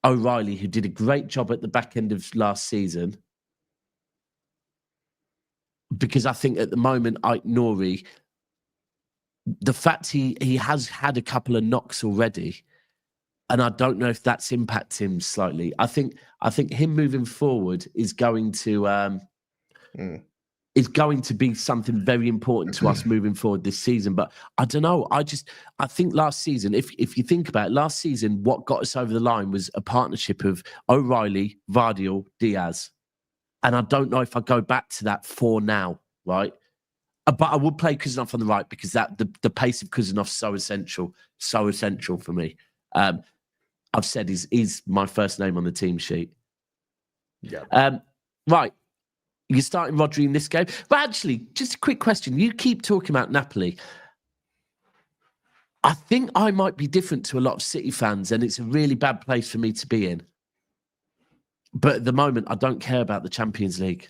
O'Reilly, who did a great job at the back end of last season. Because I think at the moment, Ike Nori, the fact he has had a couple of knocks already, and I don't know if that's impacted him slightly. I think him moving forward is going to be something very important to us moving forward this season. But I don't know. I think last season, if you think about it, last season, what got us over the line was a partnership of O'Reilly, Gvardiol, Diaz. And I don't know if I go back to that for now, right? But I would play Kuzanov on the right because the pace of Kuzanov so essential for me. I've said he's my first name on the team sheet. Yeah. Right. You're starting Rodri in this game. But actually, just a quick question. You keep talking about Napoli. I think I might be different to a lot of City fans, and it's a really bad place for me to be in. But at the moment, I don't care about the Champions League.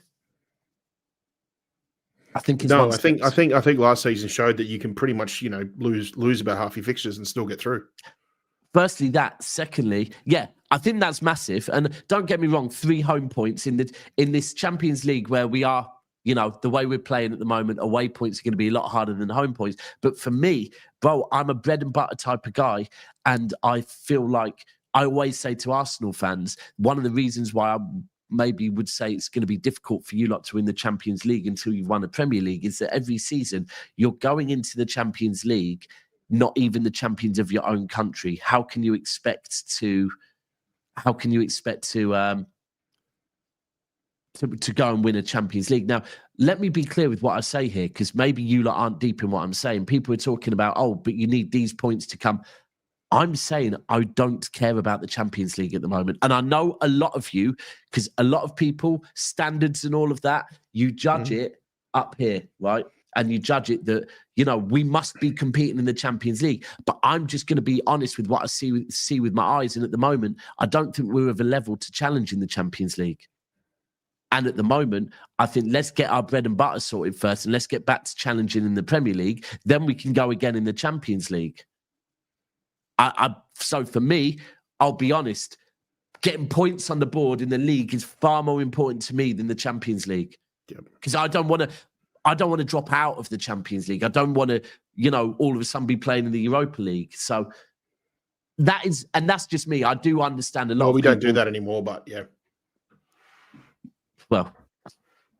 I think it's I think last season showed that you can pretty much, lose about half your fixtures and still get through. Firstly, that. Secondly, yeah, I think that's massive. And don't get me wrong, 3 home points in this Champions League where we are, the way we're playing at the moment, away points are going to be a lot harder than home points. But for me, bro, I'm a bread and butter type of guy, and I feel like I always say to Arsenal fans, one of the reasons why I maybe would say it's going to be difficult for you lot to win the Champions League until you've won a Premier League is that every season you're going into the Champions League, not even the champions of your own country. How can you expect to go and win a Champions League? Now, let me be clear with what I say here, because maybe you lot aren't deep in what I'm saying. People are talking about, but you need these points to come. I'm saying I don't care about the Champions League at the moment. And I know a lot of you, because a lot of people, standards and all of that, you judge it up here, right? And you judge it that, we must be competing in the Champions League. But I'm just going to be honest with what I see with my eyes. And at the moment, I don't think we're of a level to challenge in the Champions League. And at the moment, I think let's get our bread and butter sorted first, and let's get back to challenging in the Premier League. Then we can go again in the Champions League. So for me, I'll be honest, getting points on the board in the league is far more important to me than the Champions League. Because I don't want to drop out of the Champions League. I don't want to, all of a sudden be playing in the Europa League. So that's just me. I do understand a lot. Well, we don't do that anymore, but yeah. Well,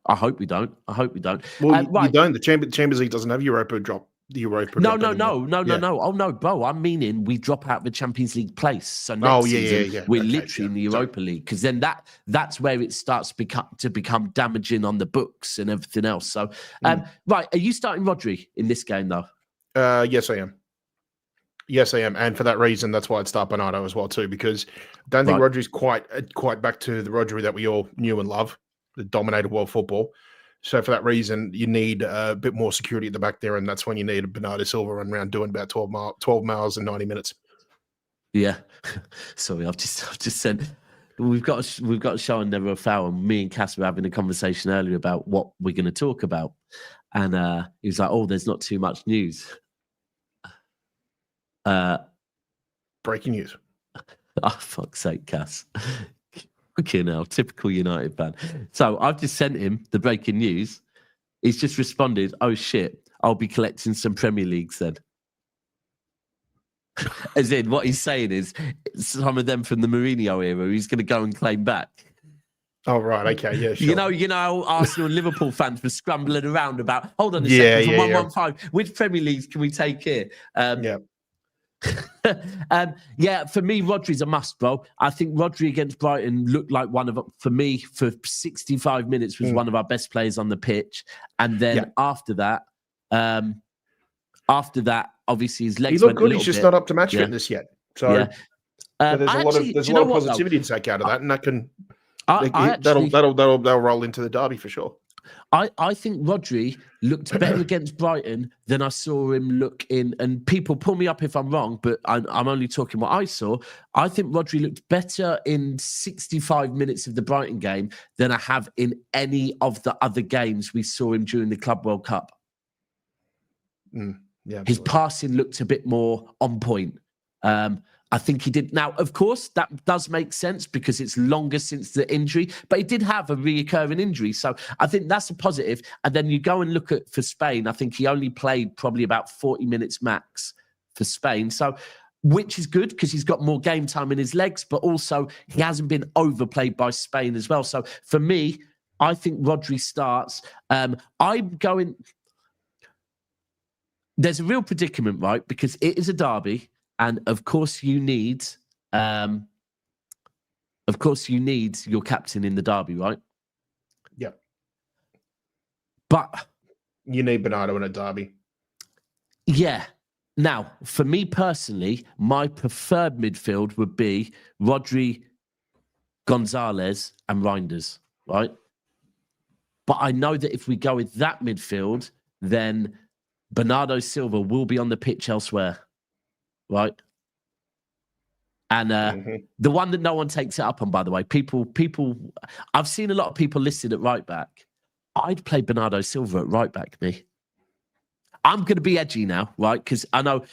I hope we don't. Well, you don't. The Champions League doesn't have Europa drop. No. Oh no, bro. I'm meaning we drop out of the Champions League place. So next season we're literally in the Europa League, because then that's where it starts to become damaging on the books and everything else. So, right, are you starting Rodri in this game though? Yes, I am. And for that reason, that's why I'd start Bernardo as well too, because I don't think Rodri's quite back to the Rodri that we all knew and love, that dominated world football. So for that reason, you need a bit more security at the back there, and that's when you need a Bernardo Silva run around doing about 12 miles in 90 minutes. Yeah. Sorry, I've just sent. We've got a show on Never a Foul, and me and Cass were having a conversation earlier about what we're going to talk about, and he was like, "Oh, there's not too much news." Breaking news. Oh, fuck's sake, Cass. Okay, now, typical United fan. So I've just sent him the breaking news. He's just responded, "Oh shit, I'll be collecting some Premier Leagues then." As in, what he's saying is some of them from the Mourinho era, he's going to go and claim back. Oh, right. Okay. Yeah, sure. You know, Arsenal and Liverpool fans were scrambling around about, hold on a second, from 115, which Premier Leagues can we take here? For me, Rodri's a must, bro. I think Rodri against Brighton looked like for 65 minutes was one of our best players on the pitch. And then after that, obviously his legs he looked good. He's just not up to match fitness yet. So But there's a lot of positivity to take out of that, and that'll roll into the derby for sure. I think Rodri looked better against Brighton than I saw him look in. And people pull me up if I'm wrong, but I'm only talking what I saw. I think Rodri looked better in 65 minutes of the Brighton game than I have in any of the other games we saw him during the Club World Cup. Yeah, his passing looked a bit more on point. I think he did. Now, of course, that does make sense because it's longer since the injury, but he did have a reoccurring injury. So I think that's a positive. And then you go and look at for Spain, I think he only played probably about 40 minutes max for Spain. So, which is good because he's got more game time in his legs, but also he hasn't been overplayed by Spain as well. So for me, I think Rodri starts. I'm going. There's a real predicament, right? Because it is a derby. And of course, you need your captain in the derby, right? Yeah. But you need Bernardo in a derby. Yeah. Now, for me personally, my preferred midfield would be Rodri, Gonzalez, and Reinders, right? But I know that if we go with that midfield, then Bernardo Silva will be on the pitch elsewhere. Right. And the one that no one takes it up on, by the way, people, I've seen a lot of people listed at right back. I'd play Bernardo Silva at right back, me. I'm going to be edgy now, right? Because I know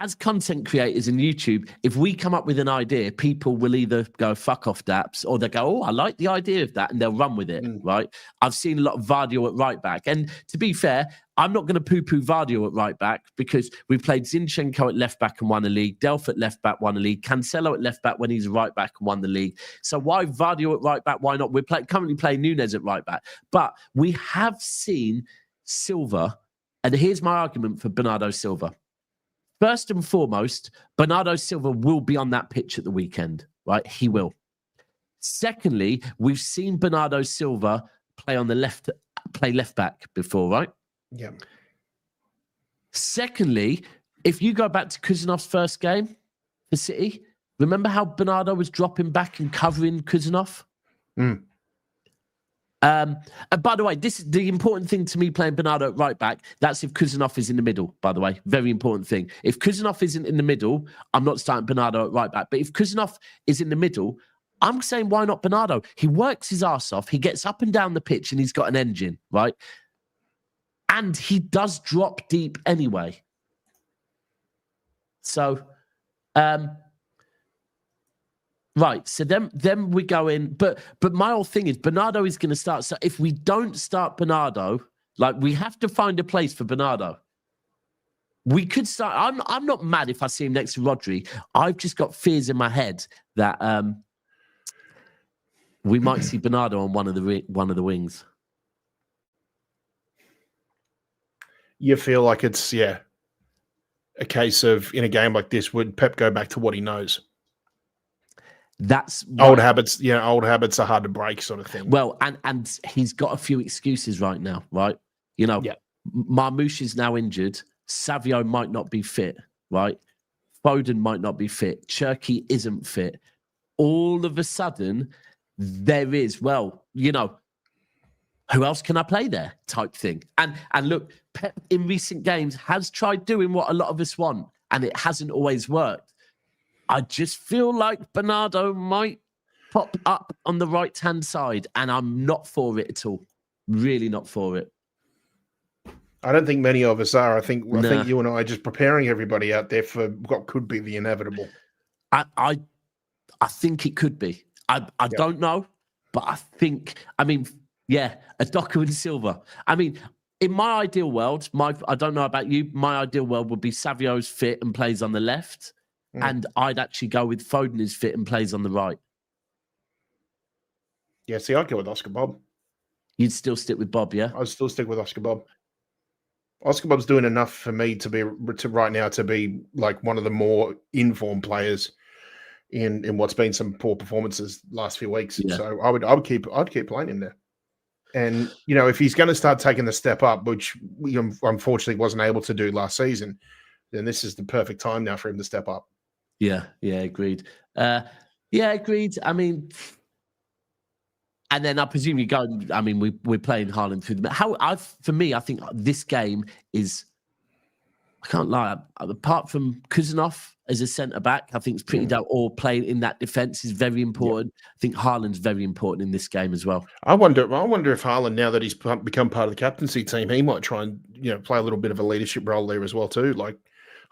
as content creators in YouTube, if we come up with an idea, people will either go, fuck off Daps, or they go, oh, I like the idea of that, and they'll run with it, right? I've seen a lot of Gvardiol at right back. And to be fair, I'm not going to poo-poo Gvardiol at right back because we've played Zinchenko at left back and won a league, Delph at left back, won a league, Cancelo at left back when he's a right back and won the league. So why Gvardiol at right back? Why not? We're currently playing Nunez at right back. But we have seen Silva, and here's my argument for Bernardo Silva. First and foremost, Bernardo Silva will be on that pitch at the weekend, right? He will. Secondly, we've seen Bernardo Silva play left back before, right? Yeah. Secondly, if you go back to Kuzanov's first game for City, remember how Bernardo was dropping back and covering Kuzanov? And by the way, this is the important thing to me playing Bernardo at right back. That's if Kuzanov is in the middle, by the way. Very important thing. If Kuzanov isn't in the middle, I'm not starting Bernardo at right back. But if Kuzanov is in the middle, I'm saying why not Bernardo? He works his ass off. He gets up and down the pitch and he's got an engine, right? And he does drop deep anyway. So, right, so then we go in, but my whole thing is Bernardo is going to start. So if we don't start Bernardo, like we have to find a place for Bernardo. We could start. I'm not mad if I see him next to Rodri. I've just got fears in my head that we might see Bernardo on one of the wings. You feel like it's a case of in a game like this, would Pep go back to what he knows? That's old habits. Yeah, old habits are hard to break, sort of thing. Well, and he's got a few excuses right now, right? You know, Marmoush is now injured. Savio might not be fit, right? Foden might not be fit. Cherky isn't fit. All of a sudden, there is, well, you know, who else can I play there? Type thing. And look, Pep in recent games has tried doing what a lot of us want, and it hasn't always worked. I just feel like Bernardo might pop up on the right-hand side, and I'm not for it at all. Really not for it. I don't think many of us are. I think you and I are just preparing everybody out there for what could be the inevitable. I think it could be. I don't know, but I think, I mean, yeah, a Doku and Silva. I mean, in my ideal world, I don't know about you, my ideal world would be Savio's fit and plays on the left. And I'd actually go with Foden is fit and plays on the right. Yeah, see, I'd go with Oscar Bob. You'd still stick with Bob, yeah? I'd still stick with Oscar Bob. Oscar Bob's doing enough for me to right now to be like one of the more informed players in what's been some poor performances last few weeks. Yeah. So I'd keep playing him there. And you know, if he's going to start taking the step up, which we unfortunately wasn't able to do last season, then this is the perfect time now for him to step up. Yeah, agreed. Agreed. I mean, and then I presume you go. I mean, we're playing Haaland through the. For me, I think this game is. I can't lie. Apart from Kuzanov as a centre back, I think it's pretty dope. Or playing in that defence is very important. I think Haaland's very important in this game as well. I wonder if Haaland, now that he's become part of the captaincy team, he might try and play a little bit of a leadership role there as well too. Like,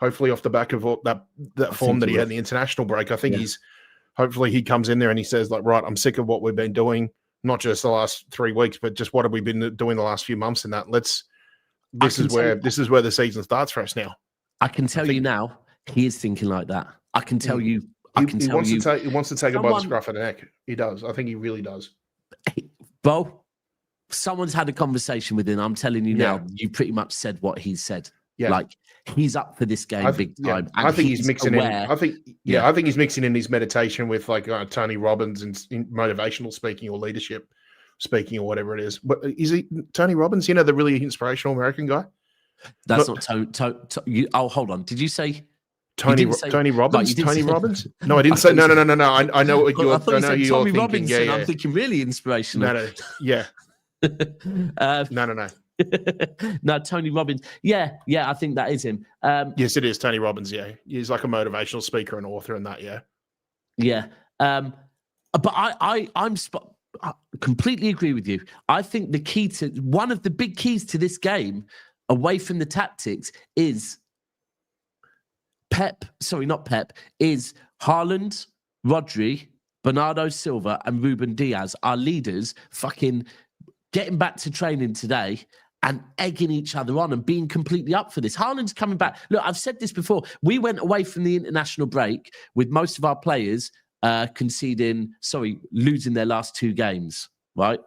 hopefully off the back of that form that he had in the international break, I think hopefully he comes in there and he says, like, right, I'm sick of what we've been doing, not just the last 3 weeks, but just what have we been doing the last few months in that. This is where the season starts for us now. I can tell you now, he is thinking like that. I can tell you. He wants to take it by the scruff of the neck. He does. I think he really does. Bo, someone's had a conversation with him. I'm telling you now, you pretty much said what he said. Yeah. Like, he's up for this game big time. And I think he's mixing in. I think he's mixing in his meditation with like Tony Robbins and motivational speaking or leadership speaking or whatever it is. But is he Tony Robbins? The really inspirational American guy. That's not Tony. Oh, hold on. Did you say Tony Robbins? No, Tony Robbins? No, I didn't say. No. I know what you're. I know you're Tommy thinking. Robinson. Yeah. I'm thinking really inspirational. No. Yeah. No. No, Tony Robbins. Yeah. I think that is him. Yes, it is Tony Robbins. Yeah, he's like a motivational speaker and author and that. Yeah. But I completely agree with you. I think one of the big keys to this game, away from the tactics, is is Haaland, Rodri, Bernardo Silva, and Ruben Diaz, our leaders, fucking getting back to training today and egging each other on and being completely up for this. Haaland's coming back. Look, I've said this before. We went away from the international break with most of our players losing their last 2 games, right?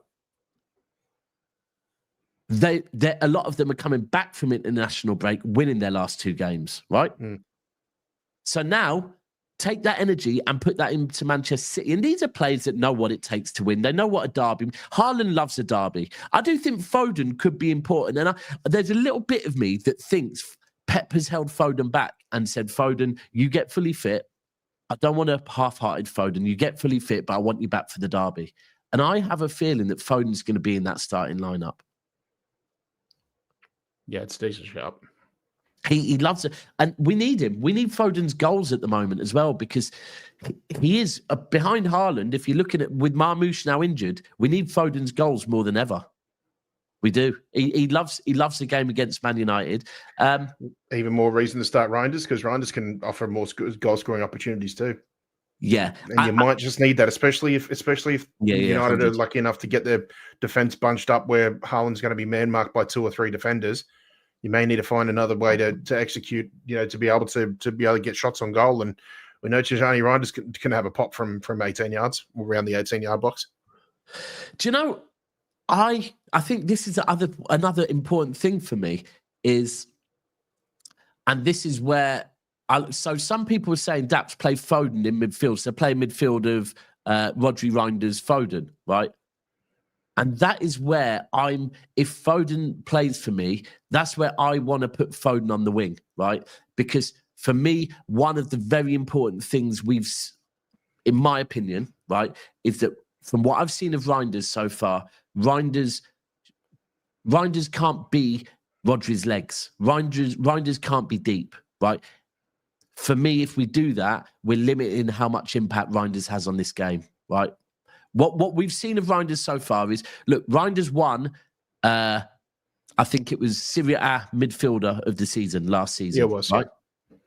A lot of them are coming back from international break, winning their last 2 games, right? So now take that energy and put that into Manchester City. And these are players that know what it takes to win. They know what a derby. Haaland loves a derby. I do think Foden could be important. And there's a little bit of me that thinks Pep has held Foden back and said, Foden, you get fully fit. I don't want a half-hearted Foden. You get fully fit, but I want you back for the derby. And I have a feeling that Foden's going to be in that starting lineup. Yeah, it's decent sharp. He loves it. And we need him. We need Foden's goals at the moment as well, because he is behind Haaland. If you're looking at with Marmoush now injured, we need Foden's goals more than ever. We do. He loves the game against Man United. Even more reason to start Reinders, because Reinders can offer more goal scoring opportunities too. Yeah, and you might just need that, especially if United are lucky enough to get their defense bunched up where Haaland's going to be man marked by 2 or 3 defenders. You may need to find another way to execute, to be able to get shots on goal. And we know Tijani Reinders can have a pop from 18 yards, around the 18-yard box. Do you know? I think this is another important thing for me is, and this is where so some people are saying Daps play Foden in midfield, so play midfield of Rodri, Reinders, Foden, right? And that is where if Foden plays for me, that's where I want to put Foden on the wing, right? Because for me, one of the very important things in my opinion, right, is that from what I've seen of Reinders so far, Reinders can't be Rodri's legs. Reinders can't be deep, right? For me, if we do that, we're limiting how much impact Reinders has on this game, right? What we've seen of Reinders so far is, look, Reinders won, I think it was Serie A midfielder of the season last season. Yeah, it was, right? Yeah.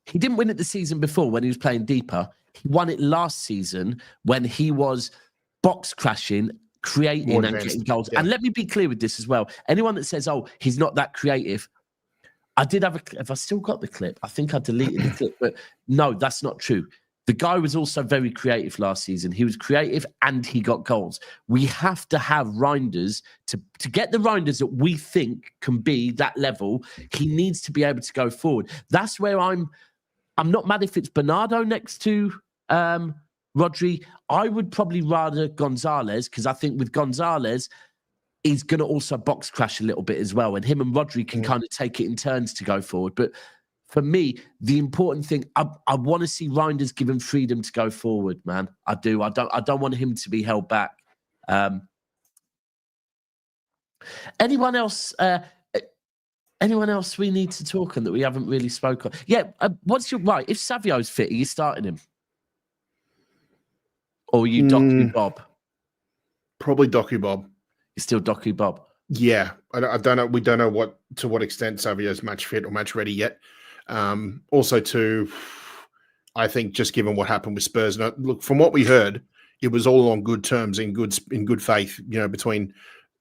He didn't win it the season before when he was playing deeper. He won it last season when he was box crashing, creating and getting goals. Yeah. And let me be clear with this as well. Anyone that says, oh, he's not that creative, I did have have I still got the clip? I think I deleted the clip, but no, that's not true. The guy was also very creative last season. He was creative and he got goals. We have to have Reinders to get the Reinders that we think can be that level. He needs to be able to go forward. That's where I'm not mad if it's Bernardo next to Rodri. I would probably rather Gonzalez, because I think with Gonzalez, he's going to also box crash a little bit as well. And him and Rodri can kind of take it in turns to go forward. But for me, the important thing, I want to see Reinders given freedom to go forward, man. I do. I don't want him to be held back. Anyone else? Anyone else we need to talk on that we haven't really spoken? Yeah. What's your right? If Savio's fit, are you starting him, or are you Doku Bob? Probably Doku Bob. You're still Doku Bob. Yeah, I don't know. We don't know to what extent Savio's match fit or match ready yet. Also, too, I think just given what happened with Spurs, and look, from what we heard, it was all on good terms, in good faith, between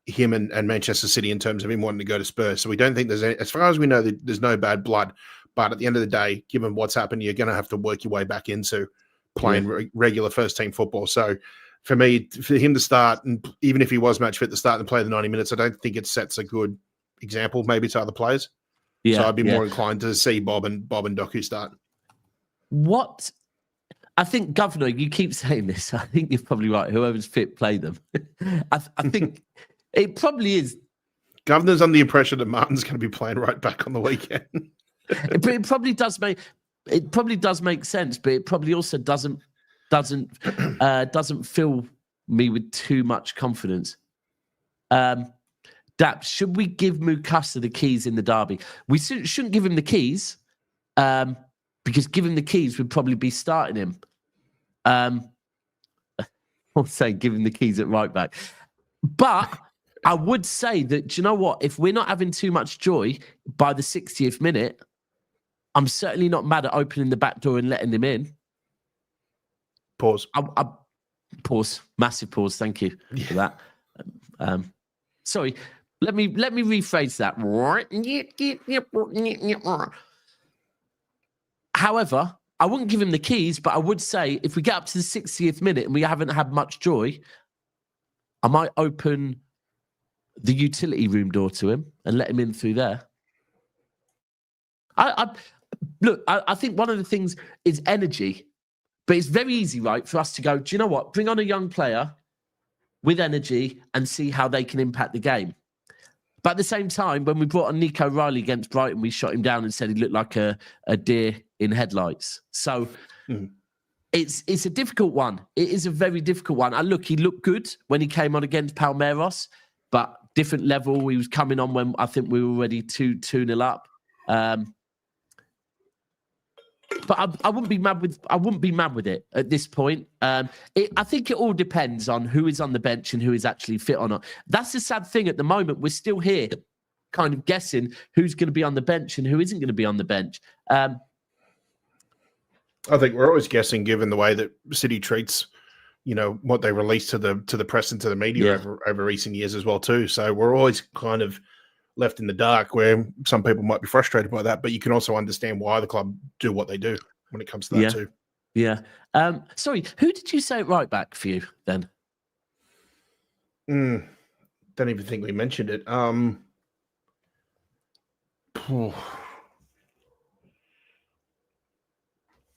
him and Manchester City in terms of him wanting to go to Spurs. So we don't think there's any, as far as we know, there's no bad blood. But at the end of the day, given what's happened, you're going to have to work your way back into playing regular first team football. So for me, for him to start, and even if he was match fit to start and play the 90 minutes, I don't think it sets a good example maybe to other players. Yeah, so I'd be more inclined to see Bob and Doku start. What? I think, Governor, you keep saying this. I think you're probably right. Whoever's fit, play them. I think it probably is. Governor's under the impression that Martin's going to be playing right back on the weekend. it probably does make sense, but it probably also doesn't fill me with too much confidence. Dap, should we give Mukasa the keys in the derby? We shouldn't give him the keys, because giving the keys would probably be starting him. I'm saying give him the keys at right back. But I would say that, do you know what? If we're not having too much joy by the 60th minute, I'm certainly not mad at opening the back door and letting him in. Pause. Pause. Massive pause. Thank you for that. Sorry. Let me rephrase that. However, I wouldn't give him the keys, but I would say if we get up to the 60th minute and we haven't had much joy, I might open the utility room door to him and let him in through there. I think one of the things is energy, but it's very easy, right, for us to go, do you know what? Bring on a young player with energy and see how they can impact the game. But at the same time, when we brought on Nico Riley against Brighton, we shot him down and said he looked like a deer in headlights. So it's a difficult one. It is a very difficult one. He looked good when he came on against Palmeiras, but different level. He was coming on when I think we were already 2-0 up. But I wouldn't be mad with it at this point. I think it all depends on who is on the bench and who is actually fit or not. That's the sad thing at the moment. We're still here kind of guessing who's going to be on the bench and who isn't going to be on the bench. I think we're always guessing, given the way that City treats, what they release to the press and to the media over recent years as well too. So we're always kind of left in the dark, where some people might be frustrated by that, but you can also understand why the club do what they do when it comes to that too. Yeah. Sorry, who did you say at right back for you then? Don't even think we mentioned it.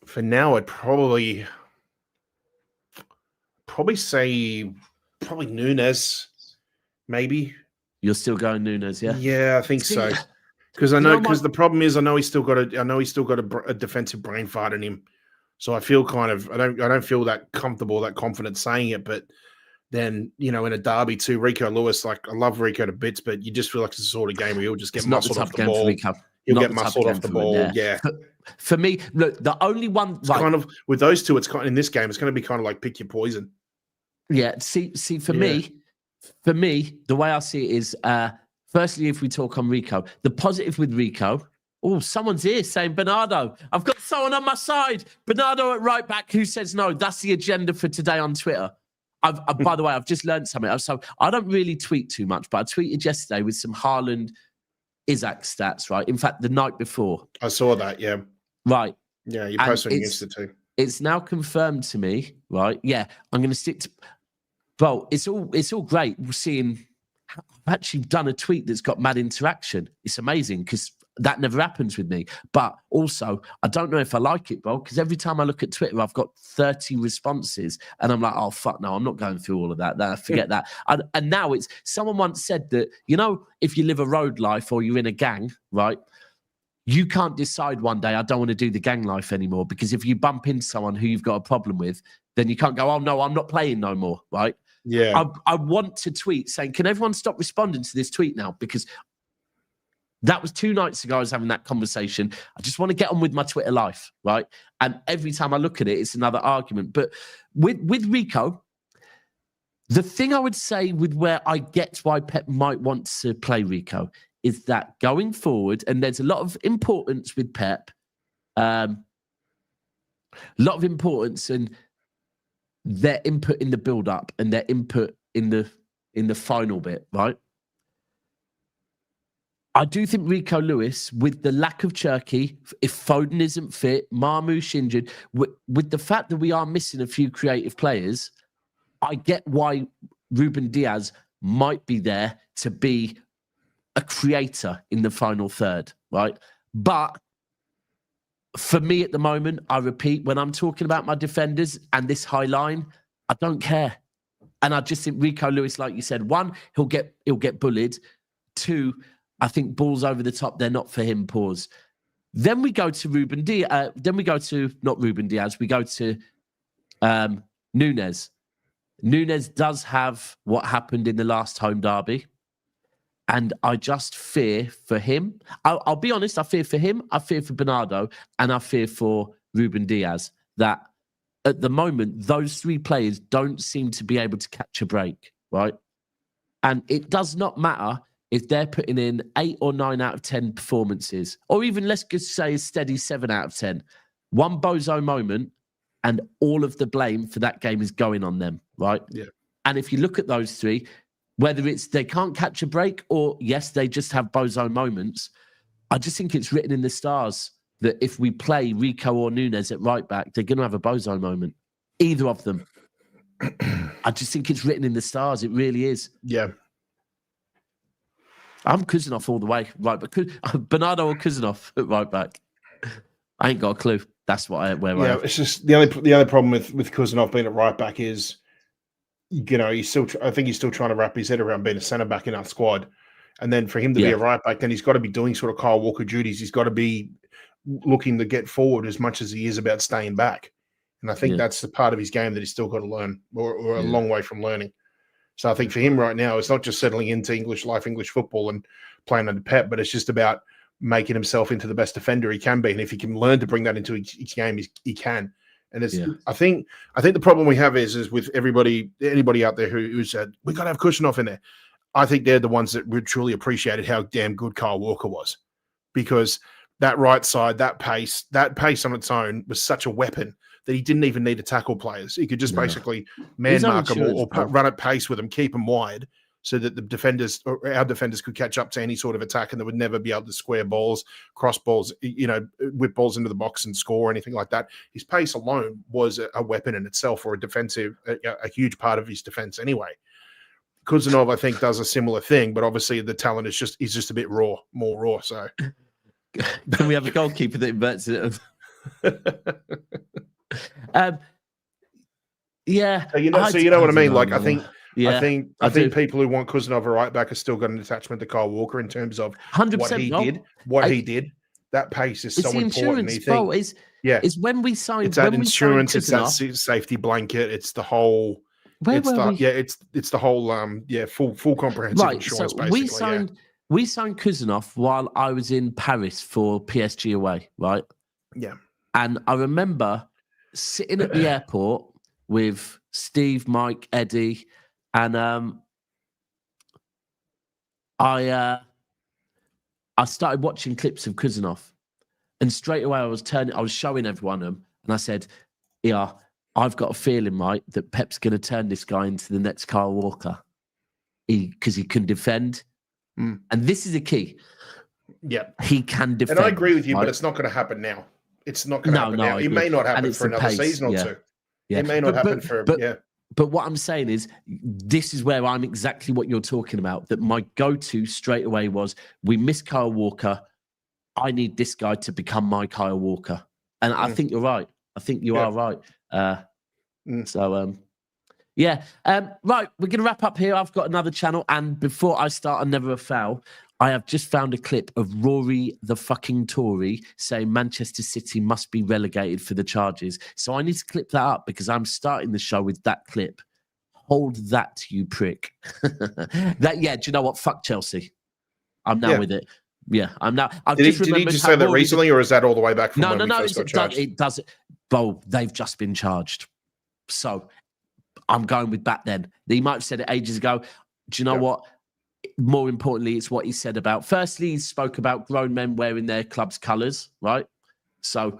For now, I'd probably say Nunes, maybe. You're still going Nunes, yeah? Yeah, I think so. Because the problem is I know he's still got a defensive brain fart in him. So I feel I don't feel that comfortable, that confident saying it. But then, in a derby too, Rico Lewis, I love Rico to bits, but you just feel like it's the sort of game where he'll just get muscled off the ball. He'll get muscled off the ball. Yeah. For me, look, the only one kind of with those two, it's kind in this game, it's going to be kind of like pick your poison. Yeah. See, for me, the way I see it is, firstly, if we talk on Rico, the positive with Rico. Oh, someone's here saying Bernardo. I've got someone on my side. Bernardo at right back who says no. That's the agenda for today on Twitter. By the way, I've just learned something. So I don't really tweet too much, but I tweeted yesterday with some Haaland Isaac stats, right? In fact, the night before. I saw that, yeah. Right. Yeah, you posted against it too. It's now confirmed to me, right? Yeah, I'm going to stick to... Well, it's all great seeing... I've actually done a tweet that's got mad interaction. It's amazing because that never happens with me. But also, I don't know if I like it, bro, because every time I look at Twitter, I've got 30 responses and I'm like, oh, fuck no, I'm not going through all of that. Forget that. And now someone once said that, if you live a road life or you're in a gang, right, you can't decide one day, I don't want to do the gang life anymore, because if you bump into someone who you've got a problem with, then you can't go, oh, no, I'm not playing no more, right? Yeah. I want to tweet saying, can everyone stop responding to this tweet now? Because that was 2 nights ago I was having that conversation. I just want to get on with my Twitter life, right? And every time I look at it, it's another argument. But with Rico, the thing I would say with where I get why Pep might want to play Rico is that going forward, and there's a lot of importance with Pep, a lot of importance in their input in the build-up and their input in the final bit, right? I do think Rico Lewis, with the lack of Cherky, if Foden isn't fit, Marmoush injured, with the fact that we are missing a few creative players, I get why Ruben Diaz might be there to be a creator in the final third, right? But for me at the moment, I repeat, when I'm talking about my defenders and this high line, I don't care. And I just think Rico Lewis, like you said, 1, he'll get bullied. 2, I think balls over the top, they're not for him, pause. Then we go to Ruben Diaz. Then we go to, not Ruben Diaz, we go to Nunes. Nunes does have what happened in the last home derby. And I just fear for him. I'll be honest, I fear for him, I fear for Bernardo, and I fear for Ruben Diaz. That at the moment, those 3 players don't seem to be able to catch a break, right? And it does not matter if they're putting in 8 or 9 out of 10 performances, or even let's just say a steady 7 out of 10. One bozo moment, and all of the blame for that game is going on them, right? Yeah. And if you look at those 3, whether it's they can't catch a break or, yes, they just have bozo moments, I just think it's written in the stars that if we play Rico or Nunes at right back, they're going to have a bozo moment. Either of them. I just think it's written in the stars. It really is. Yeah. I'm Kuznov all the way, right? But Bernardo or Kuznov at right back. I ain't got a clue. That's where I am. It's just the only problem with Kuznov being at right back is, you know, I think he's still trying to wrap his head around being a centre back in our squad, and then for him to be a right back, then he's got to be doing sort of Kyle Walker duties. He's got to be looking to get forward as much as he is about staying back, and I think that's the part of his game that he's still got to learn, or a long way from learning. So I think for him right now, it's not just settling into English football and playing under Pep, but it's just about making himself into the best defender he can be. And if he can learn to bring that into each game, he can. And it's, I think the problem we have is with anybody out there who said, we got to have Kuznov in there. I think they're the ones that would truly appreciated how damn good Kyle Walker was, because that right side, that pace on its own was such a weapon that he didn't even need to tackle players. He could just basically man mark them or run at pace with them, keep them wide, so that the defenders, or our defenders, could catch up to any sort of attack, and they would never be able to square balls, cross balls, whip balls into the box and score or anything like that. His pace alone was a weapon in itself, or a huge part of his defense anyway. Kuznov, I think, does a similar thing, but obviously the talent is just a bit more raw. So can we have a goalkeeper that inverts it? Yeah. So you know what I mean? Like, I think people who want Kuznov a right back have still got an attachment to Kyle Walker in terms of 100%, what he did. That pace is so important. It's when we signed. It's that insurance. It's that safety blanket. It's the whole. It's the whole full comprehensive insurance. So basically, we signed Kuznov while I was in Paris for PSG away, right? Yeah. And I remember sitting at the airport with Steve, Mike, Eddie, and I started watching clips of Kuznov, and straight away I was showing everyone them, and I said, "Yeah, I've got a feeling, right, that Pep's going to turn this guy into the next Kyle Walker, because he can defend, and this is a key. Yeah, he can defend, and I agree with you, right? But it's not going to happen now. It's not going to happen now. It may not happen for another season or two. Yeah. It may not happen for. But what I'm saying is, this is where I'm exactly what you're talking about. That my go-to straight away was, we miss Kyle Walker. I need this guy to become my Kyle Walker. And I think you're right. I think you are right. Yeah. Right, we're going to wrap up here. I've got another channel, and before I start on Never a Foul, I have just found a clip of Rory the fucking Tory saying Manchester City must be relegated for the charges. So I need to clip that up because I'm starting the show with that clip. Hold that, you prick. Do you know what? Fuck Chelsea. I'm now with it. Yeah, I'm now. Did he just say that recently, or is that all the way back from when we first got charged? It does. Well, they've just been charged. So I'm going with back then. He might have said it ages ago. Do you know what? More importantly, it's what he said about. Firstly, he spoke about grown men wearing their club's colours, right? So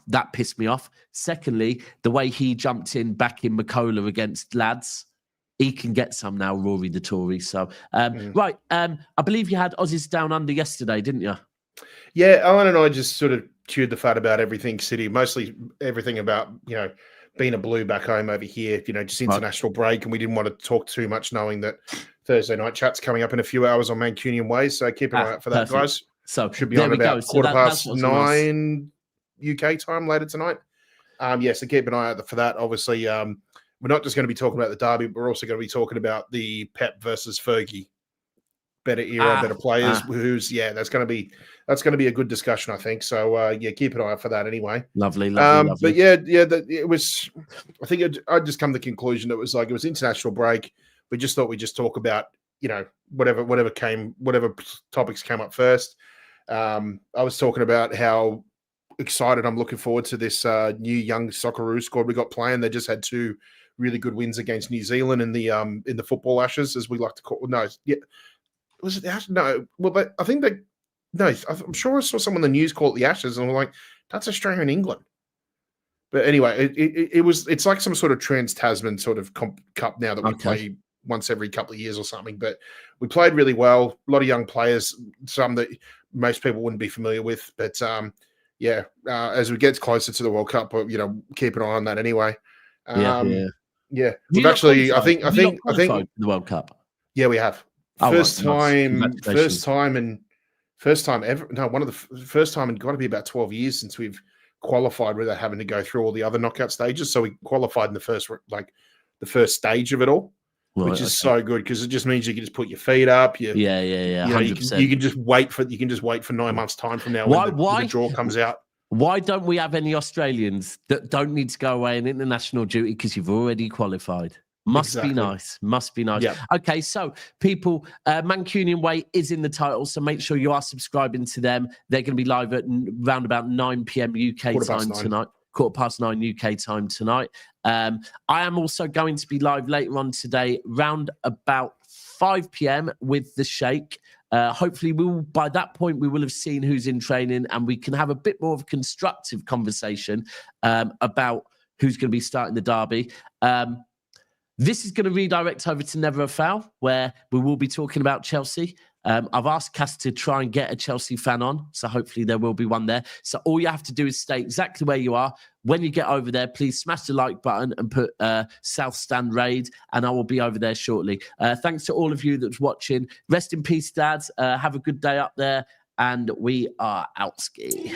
that pissed me off. Secondly, the way he jumped in back in McCullough against lads, he can get some now, Rory the Tory. So, right. I believe you had Aussies Down Under yesterday, didn't you? Yeah, Alan and I just sort of chewed the fat about everything City, mostly everything about, being a Blue back home over here, just international break. And we didn't want to talk too much knowing that Thursday night chat's coming up in a few hours on Mancunian Way. So keep an eye out for that, guys. So should be on about 9:15 UK time later tonight. So keep an eye out for that. Obviously, we're not just going to be talking about the derby, but we're also going to be talking about the Pep versus Fergie. Better era, better players. That's going to be a good discussion, I think. So keep an eye out for that anyway. Lovely. But it was. I think I just come to the conclusion it was international break. We just thought we'd just talk about whatever topics came up first. I was talking about how excited I'm looking forward to this new young Socceroo squad we got playing. They just had 2 really good wins against New Zealand in the football ashes, as we like to call. No, yeah. Was it the Ashes? No. Well, I think they. No, I'm sure I saw someone in the news call it the Ashes, and I'm like, that's Australia and England. But anyway, it's like some sort of Trans-Tasman sort of cup now that we play once every couple of years or something. But we played really well. A lot of young players, some that most people wouldn't be familiar with. But as we get closer to the World Cup, keep an eye on that anyway. We've actually, I think the World Cup. Yeah, we have. First time ever. No, one of the first time in got to be about 12 years since we've qualified without having to go through all the other knockout stages. So we qualified in the first stage of it all, which is so good because it just means you can just put your feet up. 100%. You can just wait for 9 months time from now when the draw comes out. Why don't we have any Australians that don't need to go away on international duty because you've already qualified? Must be nice. Yep. Okay, so people, Mancunian Way is in the title, so make sure you are subscribing to them. They're going to be live at around about 9 p.m. UK time tonight. 9:15 UK time tonight. I am also going to be live later on today, round about 5 p.m. with the Sheikh. Hopefully, by that point, we will have seen who's in training and we can have a bit more of a constructive conversation about who's going to be starting the derby. This is going to redirect over to Never a Foul, where we will be talking about Chelsea. I've asked Cass to try and get a Chelsea fan on, so hopefully there will be one there. So all you have to do is stay exactly where you are. When you get over there, please smash the like button and put South Stand Raid, and I will be over there shortly. Thanks to all of you that's watching. Rest in peace, dads. Have a good day up there, and we are out ski.